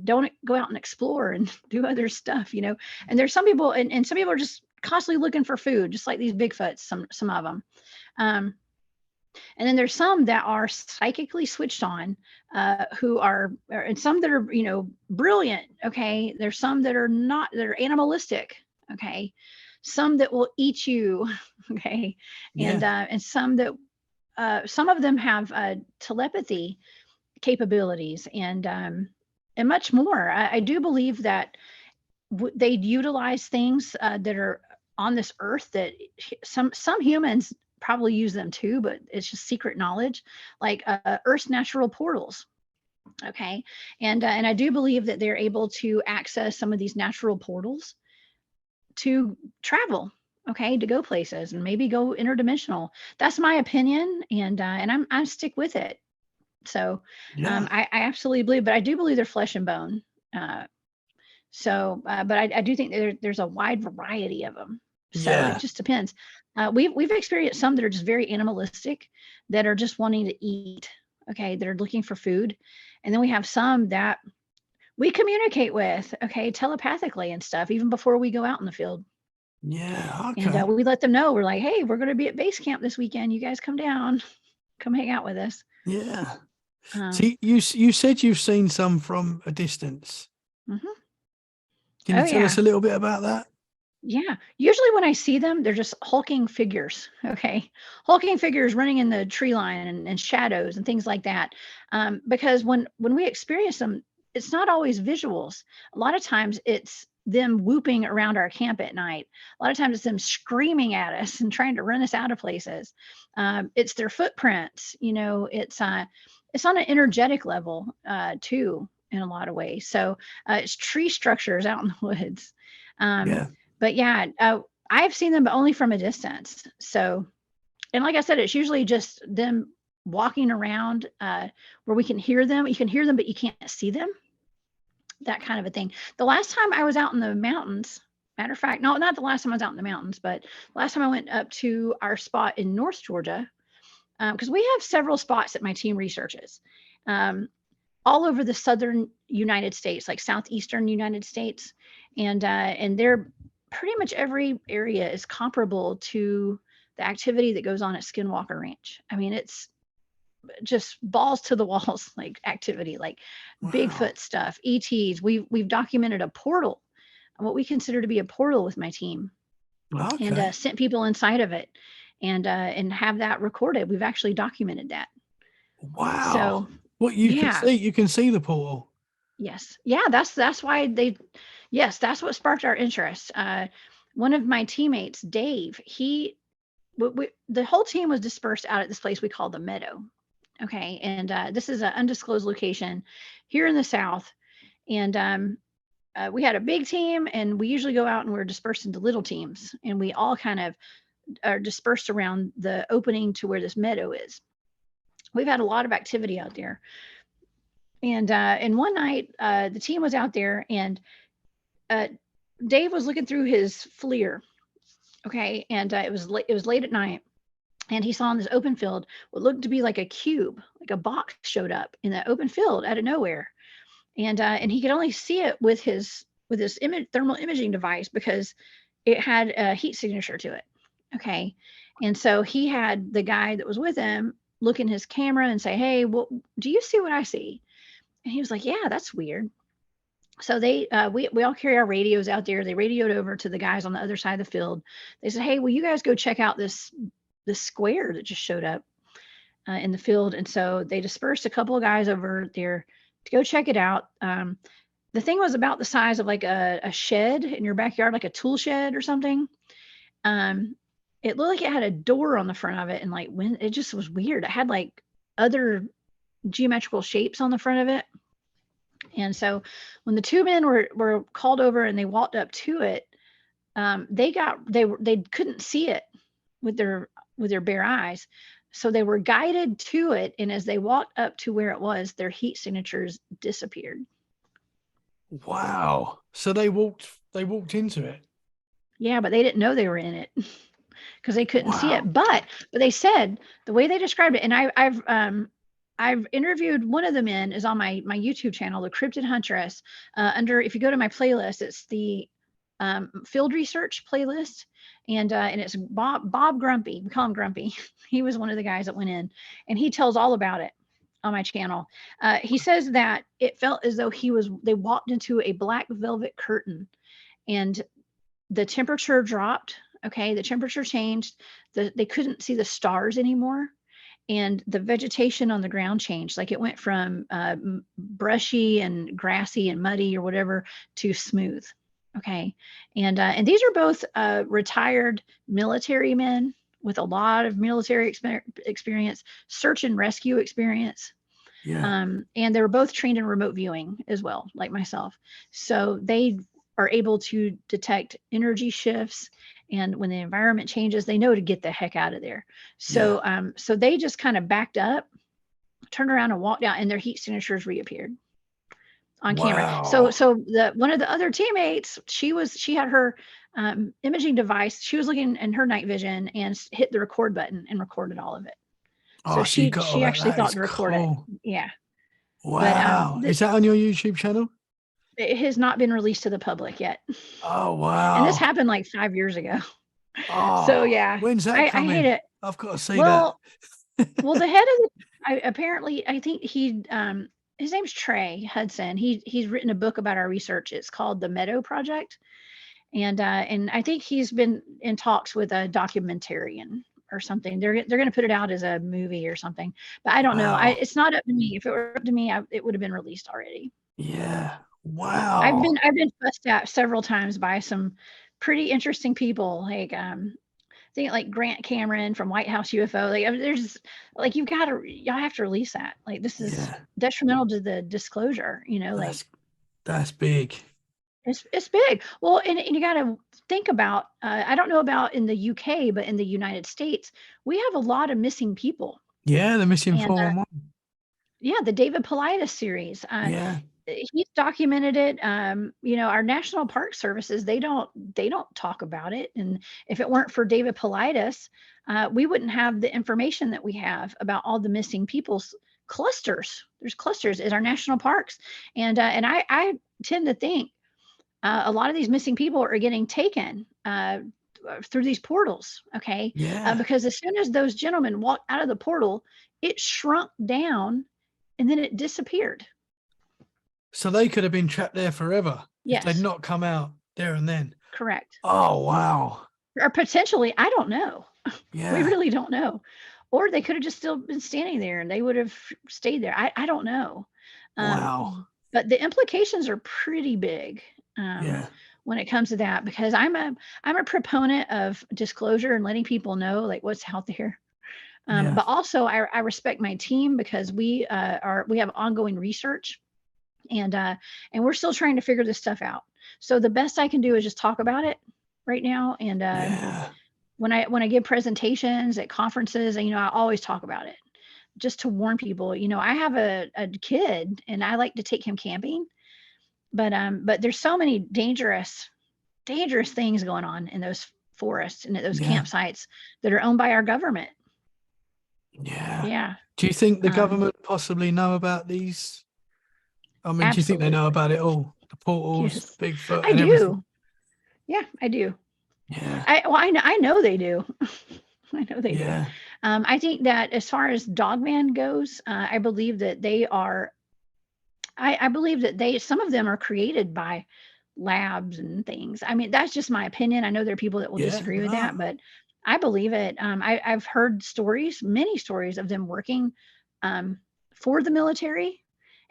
don't go out and explore and do other stuff, and there's some people, and some people are just constantly looking for food, just like these Bigfoots, some of them. And then there's some that are psychically switched on, who and some that are, brilliant. Okay. There's some that are not, that are animalistic. Okay. Some that will eat you. Okay. And some that, some of them have telepathy capabilities, and much more. I do believe that they utilize things that are on this earth that some humans probably use them too, but it's just secret knowledge, like Earth's natural portals. Okay. And I do believe that they're able to access some of these natural portals to travel, okay, to go places and maybe go interdimensional. That's my opinion, and I stick with it. So I absolutely believe, but I do believe they're flesh and bone. But I do think there's a wide variety of them. So it just depends. We've experienced some that are just very animalistic, that are just wanting to eat, okay, that are looking for food. And then we have some that we communicate with, okay, telepathically and stuff, even before we go out in the field. Yeah. Okay. And we let them know, we're like, hey, we're going to be at base camp this weekend. You guys come down, come hang out with us. Yeah. See, you said you've seen some from a distance. Can you tell us a little bit about that? Yeah. Usually when I see them, they're just hulking figures. Okay. Hulking figures running in the tree line, and shadows and things like that. Because when we experience them, it's not always visuals. A lot of times it's them whooping around our camp at night. A lot of times it's them screaming at us and trying to run us out of places. It's their footprints, it's on an energetic level too, in a lot of ways. So it's tree structures out in the woods. But yeah, I've seen them, but only from a distance. So, and like I said, it's usually just them walking around where we can hear them. You can hear them, but you can't see them. That kind of a thing. The last time I was out in the mountains, matter of fact, no, not the last time I was out in the mountains, but last time I went up to our spot in North Georgia, because we have several spots that my team researches all over the southern United States, like southeastern United States, and they're pretty much every area is comparable to the activity that goes on at Skinwalker Ranch. I mean, it's just balls to the walls, like activity, like Bigfoot stuff, ETs. We've documented a portal, what we consider to be a portal, with my team, and sent people inside of it, and have that recorded. We've actually documented that. Wow. So what you can see the portal. Yes. Yeah, that's why that's what sparked our interest. One of my teammates, Dave, the whole team was dispersed out at this place we call the Meadow. Okay. And this is an undisclosed location here in the South. And we had a big team, and we usually go out and we're dispersed into little teams. And we all kind of are dispersed around the opening to where this meadow is. We've had a lot of activity out there. And one night, the team was out there, and Dave was looking through his FLIR. Okay. And it was late at night. And he saw in this open field what looked to be like a cube, like a box showed up in the open field out of nowhere. And he could only see it with his thermal imaging device because it had a heat signature to it. Okay. And so he had the guy that was with him look in his camera and say, "Hey, well, do you see what I see?" And he was like, "Yeah, that's weird." So we all carry our radios out there. They radioed over to the guys on the other side of the field. They said, "Hey, will you guys go check out this square that just showed up in the field?" And so they dispersed a couple of guys over there to go check it out. The thing was about the size of like a shed in your backyard, like a tool shed or something. It looked like it had a door on the front of it, and like when it just was weird. It had like other geometrical shapes on the front of it. And so when the two men were called over and they walked up to it, they couldn't see it with their bare eyes. So they were guided to it, and as they walked up to where it was, their heat signatures disappeared. Wow. So they walked into it. Yeah, but they didn't know they were in it because they couldn't see it. But they said the way they described it, and I've interviewed one of the men is on my YouTube channel, the Cryptid Huntress. If you go to my playlist, it's the field research playlist, and it's Bob Grumpy. We call him Grumpy. He was one of the guys that went in, and he tells all about it on my channel. He says that it felt as though they walked into a black velvet curtain, and the temperature dropped. Okay, the temperature changed. They couldn't see the stars anymore, and the vegetation on the ground changed. Like it went from brushy and grassy and muddy or whatever to smooth. Okay. And these are both retired military men with a lot of military experience, search and rescue experience. Yeah. And they were both trained in remote viewing as well, like myself. So they are able to detect energy shifts. And when the environment changes, they know to get the heck out of there. So, so they just kind of backed up, turned around and walked out, and their heat signatures reappeared on camera. So one of the other teammates, she had her imaging device. She was looking in her night vision and hit the record button and recorded all of it. So she actually thought to record it. Yeah. Wow. Is that on your YouTube channel? It has not been released to the public yet. Oh, wow. And this happened like 5 years ago. Oh, so yeah. When's that coming? I hate it. I've got to see that. Well, the head of I think his name's Trey Hudson. He's written a book about our research. It's called The Meadow Project. And I think he's been in talks with a documentarian or something. They're going to put it out as a movie or something, but I don't know. It's not up to me. If it were up to me, it would have been released already. Yeah. Wow. I've been fussed at several times by some pretty interesting people. Like, I think like Grant Cameron from White House UFO. Like, I mean, there's like, y'all have to release that. Like, this is detrimental to the disclosure, that's big. It's big. Well, and you got to think about, I don't know about in the UK, but in the United States, we have a lot of missing people. Yeah, the missing 411. Yeah, the David Paulides series. He's documented it. Our national park services, they don't talk about it. And if it weren't for David Paulides, we wouldn't have the information that we have about all the missing people's clusters. There's clusters in our national parks. And I tend to think a lot of these missing people are getting taken through these portals. Okay. Because as soon as those gentlemen walked out of the portal, it shrunk down and then it disappeared. So they could have been trapped there forever. Yes. If they'd not come out there and then. Correct. Oh, wow. Or potentially, I don't know. Yeah. We really don't know. Or they could have just still been standing there and they would have stayed there. I don't know. Wow. but the implications are pretty big. When it comes to that, because I'm a proponent of disclosure and letting people know like what's out there. But also I respect my team because we have ongoing research and we're still trying to figure this stuff out. So the best I can do is just talk about it right now. And when I give presentations at conferences, and I always talk about it just to warn people. I have a kid and I like to take him camping, but there's so many dangerous things going on in those forests and at those campsites that are owned by our government. Yeah. Do you think the government possibly know about these? I mean, do you think they know about it all? The portals, Bigfoot, and everything? Yeah, I do. Yeah. I know they do. I know they do. I think that as far as Dogman goes, I believe that they are. I believe that some of them are created by labs and things. I mean, that's just my opinion. I know there are people that will disagree with that, but I believe it. I've heard many stories of them working for the military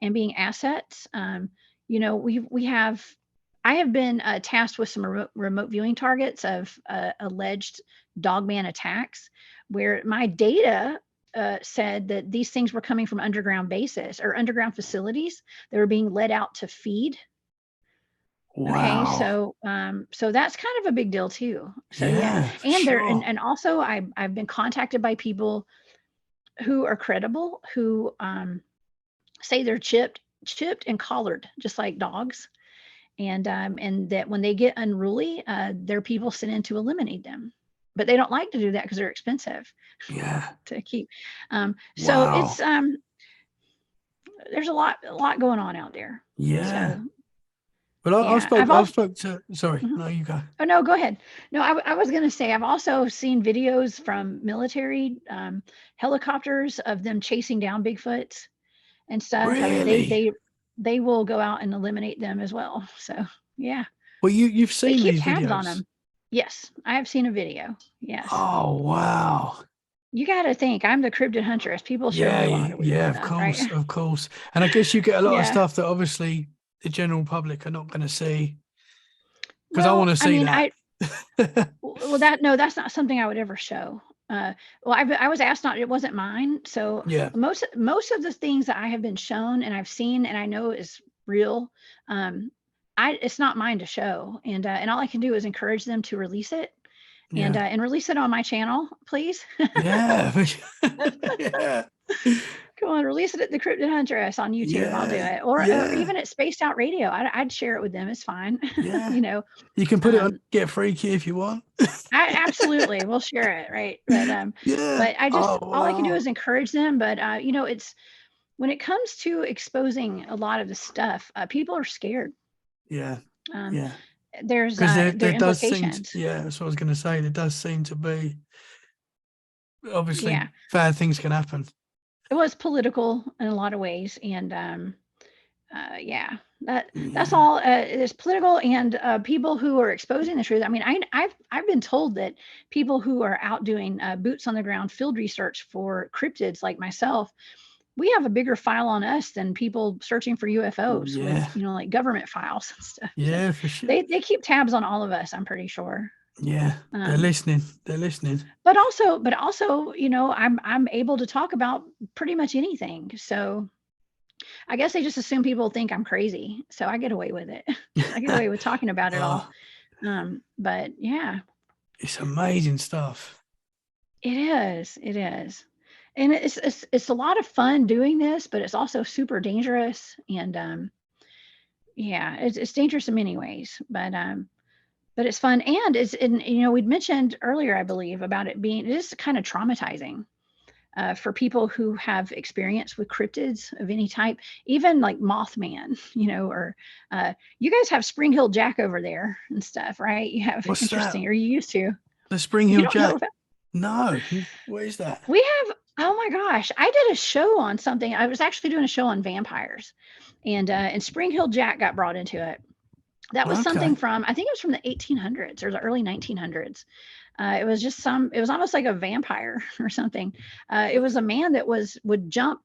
and being assets. I have been tasked with some remote viewing targets of alleged Dogman attacks, where my data said that these things were coming from underground bases or underground facilities that were being let out to feed. Wow. Okay, so that's kind of a big deal too. So and and also I've been contacted by people who are credible who say they're chipped and collared just like dogs, and that when they get unruly, there are people sent in to eliminate them, but they don't like to do that because they're expensive. To keep. So it's there's a lot going on out there. Yeah. So, Well, I spoke to, sorry, no, you go. Oh, no, go ahead. No, I was going to say, I've also seen videos from military helicopters of them chasing down Bigfoots and stuff. Really? I mean, they will go out and eliminate them as well. So, yeah. Well, you've seen they keep these tabs videos on them. Yes, I have seen a video. Yes. Oh, wow. You got to think, I'm the Cryptid Huntress. People show me a lot of weird stuff, right? Of course. And I guess you get a lot of stuff that obviously the general public are not going to see. Because I want to see that. That's not something I would ever show. I was asked not, it wasn't mine. So most of the things that I have been shown and I've seen and I know is real, it's not mine to show. And all I can do is encourage them to release it. And release it on my channel, please. Yeah. Come on, release it at the Cryptid Huntress on YouTube. I'll do it. Or even at Spaced Out Radio. I'd share it with them. It's fine. You can put it on Get Freaky if you want. Absolutely. We'll share it, right? But but I just all I can do is encourage them. But it's when it comes to exposing a lot of the stuff, people are scared. There's there implications. That's what I was going to say. There does seem to be obviously bad things can happen. It was political in a lot of ways, and that's all. It's political, and people who are exposing the truth. I mean, I've been told that people who are out doing boots on the ground field research for cryptids like myself, we have a bigger file on us than people searching for UFOs with, like government files and stuff. Yeah, for sure. They keep tabs on all of us, I'm pretty sure. Yeah, they're listening. But also, I'm able to talk about pretty much anything. So I guess they just assume people think I'm crazy. So I get away with it. I get away with talking about it all. But yeah. It's amazing stuff. It is. And it's a lot of fun doing this, but it's also super dangerous. And it's dangerous in many ways, but it's fun. And we'd mentioned earlier, I believe, about it is kind of traumatizing for people who have experience with cryptids of any type, even like Mothman, or you guys have Spring Hill Jack over there and stuff, right? You have What's interesting, that? or you used to. The Spring Hill Jack? No. What is that? We have, oh my gosh, I did a show on something. I was actually doing a show on vampires, and Spring Hill Jack got brought into it. That was something from, I think it was from the 1800s or the early 1900s. It was almost like a vampire or something. It was a man that would jump,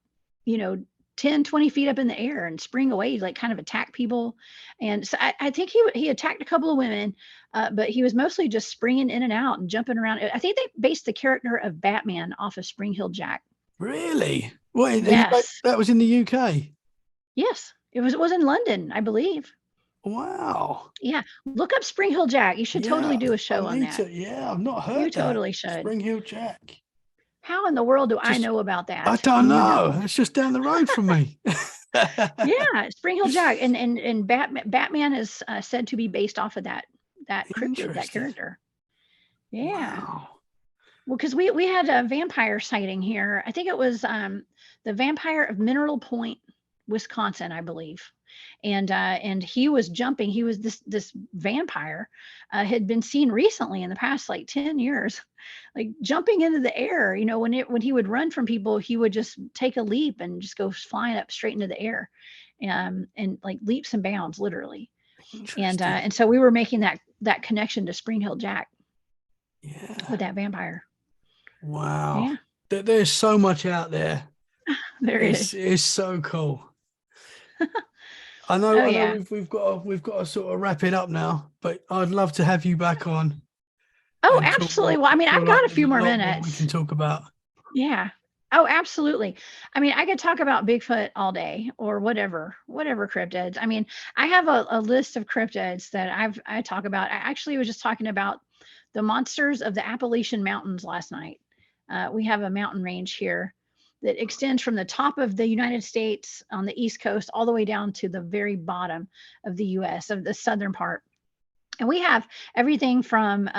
10, 20 feet up in the air and spring away, like kind of attack people. And so I think he attacked a couple of women, but he was mostly just springing in and out and jumping around. I think they based the character of Batman off of Spring Hill Jack. Really? What? Yes. That was in the UK? Yes. It was in London, I believe. Wow. Yeah. Look up Spring Hill Jack. You should totally do a show on that. Yeah, I've not heard You that. totally should. Spring Hill Jack. How in the world do I know about that? I don't know. It's just down the road from me. Yeah, Spring Hill Jack, and Batman is said to be based off of that cryptid, that character. Yeah. Wow. Well, because we had a vampire sighting here. I think it was the vampire of Mineral Point, Wisconsin, I believe. And he was jumping. He was this vampire had been seen recently in the past like 10 years, like jumping into the air. You know, when he would run from people, he would just take a leap and just go flying up straight into the air, and like leaps and bounds, literally. And so we were making that connection to Spring Hill Jack. Yeah. With that vampire. Wow. Yeah. There's so much out there. There is. It's so cool. I know, we've got to sort of wrap it up now, but I'd love to have you back on. Oh, absolutely. Well, I mean, I've got a few more minutes we can talk about. Yeah. Oh, absolutely. I mean, I could talk about Bigfoot all day or whatever cryptids. I mean, I have a list of cryptids that I talk about. I actually was just talking about the monsters of the Appalachian Mountains last night. We have a mountain range here that extends from the top of the United States on the East Coast all the way down to the very bottom of the US, of the southern part. And we have everything from,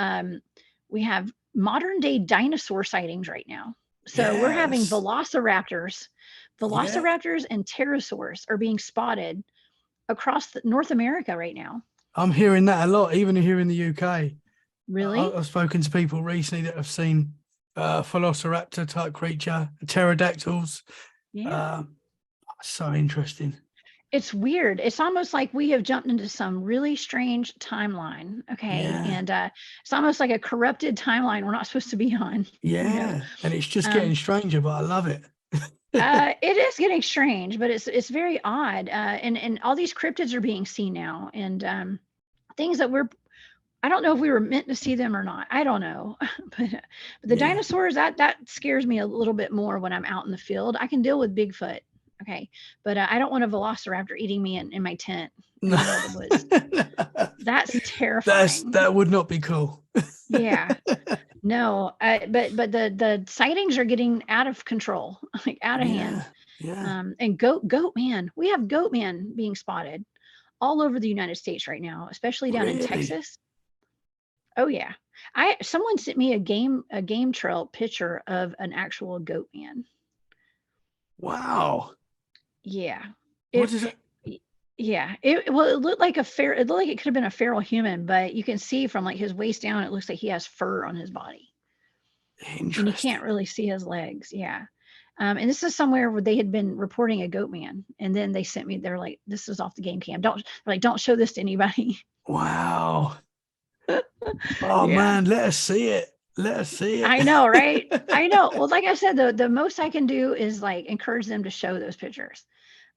we have modern day dinosaur sightings right now. So we're having velociraptors and pterosaurs are being spotted across North America right now. I'm hearing that a lot, even here in the UK. Really? I've spoken to people recently that have seen velociraptor type creature, pterodactyls. Yeah. So interesting. It's weird. It's almost like we have jumped into some really strange timeline. Okay. Yeah. And it's almost like a corrupted timeline we're not supposed to be on. Yeah. You know? And it's just getting stranger, but I love it. It is getting strange, but it's very odd. And all these cryptids are being seen now, and things that I don't know if we were meant to see them or not. I don't know. but the dinosaurs, that scares me a little bit more when I'm out in the field. I can deal with Bigfoot. Okay. But I don't want a velociraptor eating me in my tent in the middle of the woods. That's terrifying. That would not be cool. Yeah. No. But the sightings are getting out of control, like out of hand. Yeah. And goat man. We have goat man being spotted all over the United States right now, especially down in Texas. Oh yeah. Someone sent me a game trail picture of an actual goat man. Wow. Yeah. What is it? Yeah. It looked like it could have been a feral human, but you can see from like his waist down, it looks like he has fur on his body. Interesting. And you can't really see his legs. Yeah. And this is somewhere where they had been reporting a goat man. And then they sent me, they're like, this is off the game cam. Don't show this to anybody. Wow. Oh man, let us see it. I know, right? I know. Well, like I said, the most I can do is like encourage them to show those pictures.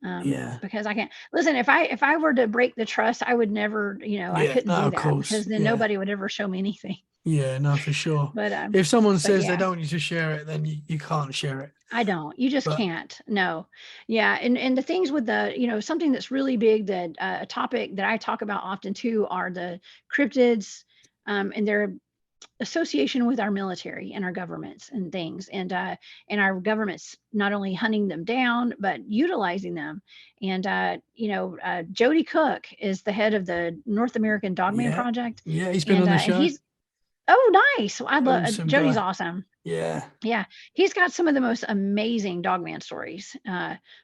Because I can't listen. If I were to break the trust, I would never, I couldn't do that because then nobody would ever show me anything. Yeah, no, for sure. But if someone says they don't want you to share it, then you can't share it. I don't. You just can't. No. Yeah. And the things with the, something that's really big, that a topic that I talk about often too are the cryptids and their association with our military and our governments and things, and our governments not only hunting them down but utilizing them. And Jody Cook is the head of the North American Dogman project. Yeah, he's been on the show. Nice. I love Jody's awesome. Yeah. He's got some of the most amazing Dogman stories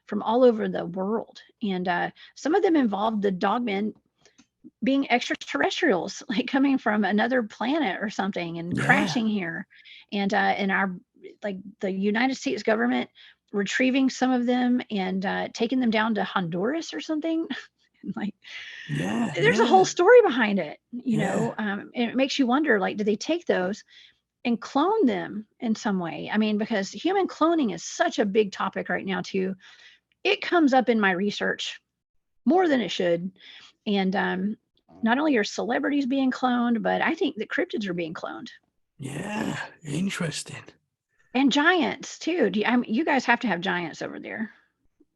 from all over the world, and some of them involved the Dogmen being extraterrestrials, like coming from another planet or something and crashing here, and our, like, the United States government retrieving some of them and taking them down to Honduras or something. Like, there's a whole story behind it, and it makes you wonder, like, did they take those and clone them in some way? I mean, because human cloning is such a big topic right now too. it comes up in my research more than it should. And not only are celebrities being cloned, but I think that cryptids are being cloned. Yeah, interesting. And giants too. You guys have to have giants over there.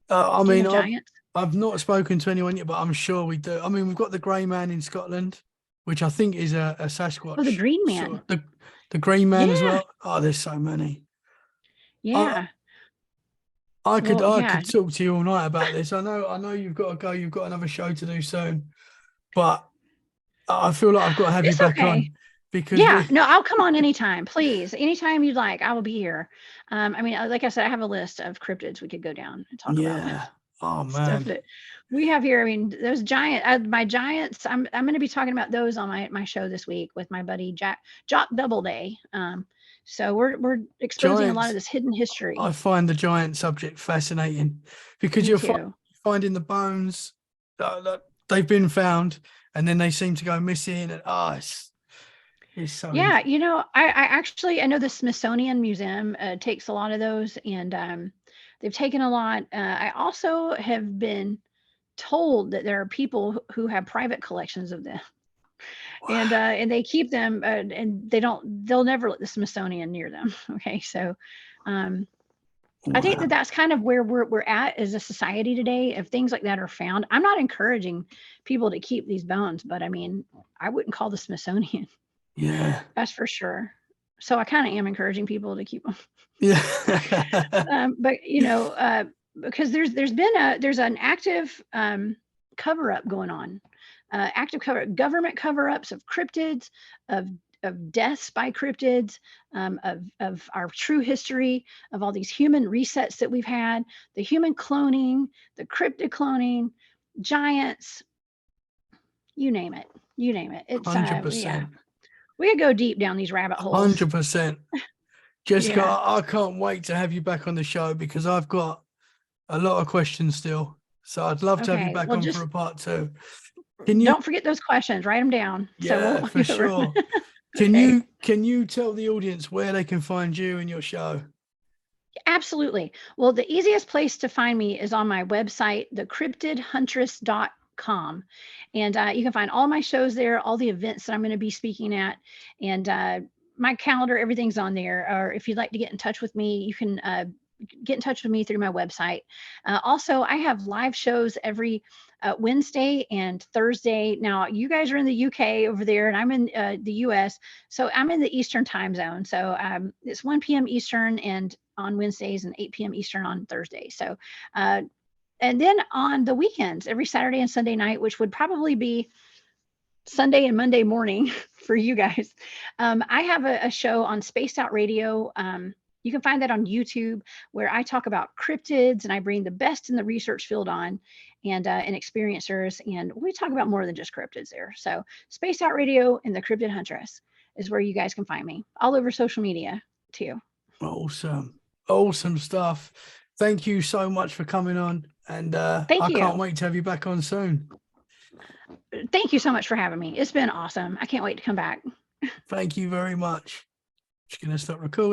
I mean, giants? I've not spoken to anyone yet, but I'm sure we do. I mean, we've got the Grey Man in Scotland, which I think is a Sasquatch. Oh, the Green Man. Sort of, the Green Man as well. Oh, there's so many. Yeah. I could talk to you all night about this. I know you've got to go. You've got another show to do soon, but I feel like I've got to have you back on because no, I'll come on anytime, please. Anytime you'd like, I will be here. I mean, like I said, I have a list of cryptids we could go down and talk about. Oh man, stuff that we have here. I mean, those my giants. I'm going to be talking about those on my show this week with my buddy Jock Doubleday. So we're exposing a lot of this hidden history. I find the giant subject fascinating because you're finding the bones that they've been found, and then they seem to go missing. And it's so I know the Smithsonian Museum takes a lot of those, and they've taken a lot. I also have been told that there are people who have private collections of them. Wow. And they keep them and they'll never let the Smithsonian near them. Okay. So wow. I think that's kind of where we're at as a society today. If things like that are found, I'm not encouraging people to keep these bones, but I mean, I wouldn't call the Smithsonian. Yeah. That's for sure. So I kind of am encouraging people to keep them. Yeah. But because there's an active cover-up going on. Government cover-ups of cryptids, of deaths by cryptids, of our true history, of all these human resets that we've had, the human cloning, the cryptid cloning, giants, you name it. It's 100%. We could go deep down these rabbit holes. 100%. Jessica, I can't wait to have you back on the show because I've got a lot of questions still. So I'd love to have you back on for a part 2. Don't forget those questions. Write them down. Yeah, for sure. Can you tell the audience where they can find you and your show? Absolutely. Well, the easiest place to find me is on my website, thecryptidhuntress.com. And you can find all my shows there, all the events that I'm going to be speaking at, and my calendar, everything's on there. Or if you'd like to get in touch with me, you can get in touch with me through my website. Also, I have live shows every Wednesday and Thursday. Now, you guys are in the UK over there, and I'm in the US. So I'm in the Eastern time zone. So it's 1 p.m. Eastern and on Wednesdays and 8 p.m. Eastern on Thursday. So, and then on the weekends, every Saturday and Sunday night, which would probably be Sunday and Monday morning for you guys. I have a show on Spaced Out Radio. You can find that on YouTube, where I talk about cryptids and I bring the best in the research field on and experiencers. And we talk about more than just cryptids there. So Spaced Out Radio and the Cryptid Huntress is where you guys can find me, all over social media too. Awesome stuff. Thank you so much for coming on. And I can't wait to have you back on soon. Thank you so much for having me. It's been awesome. I can't wait to come back. Thank you very much. Just going to stop recording.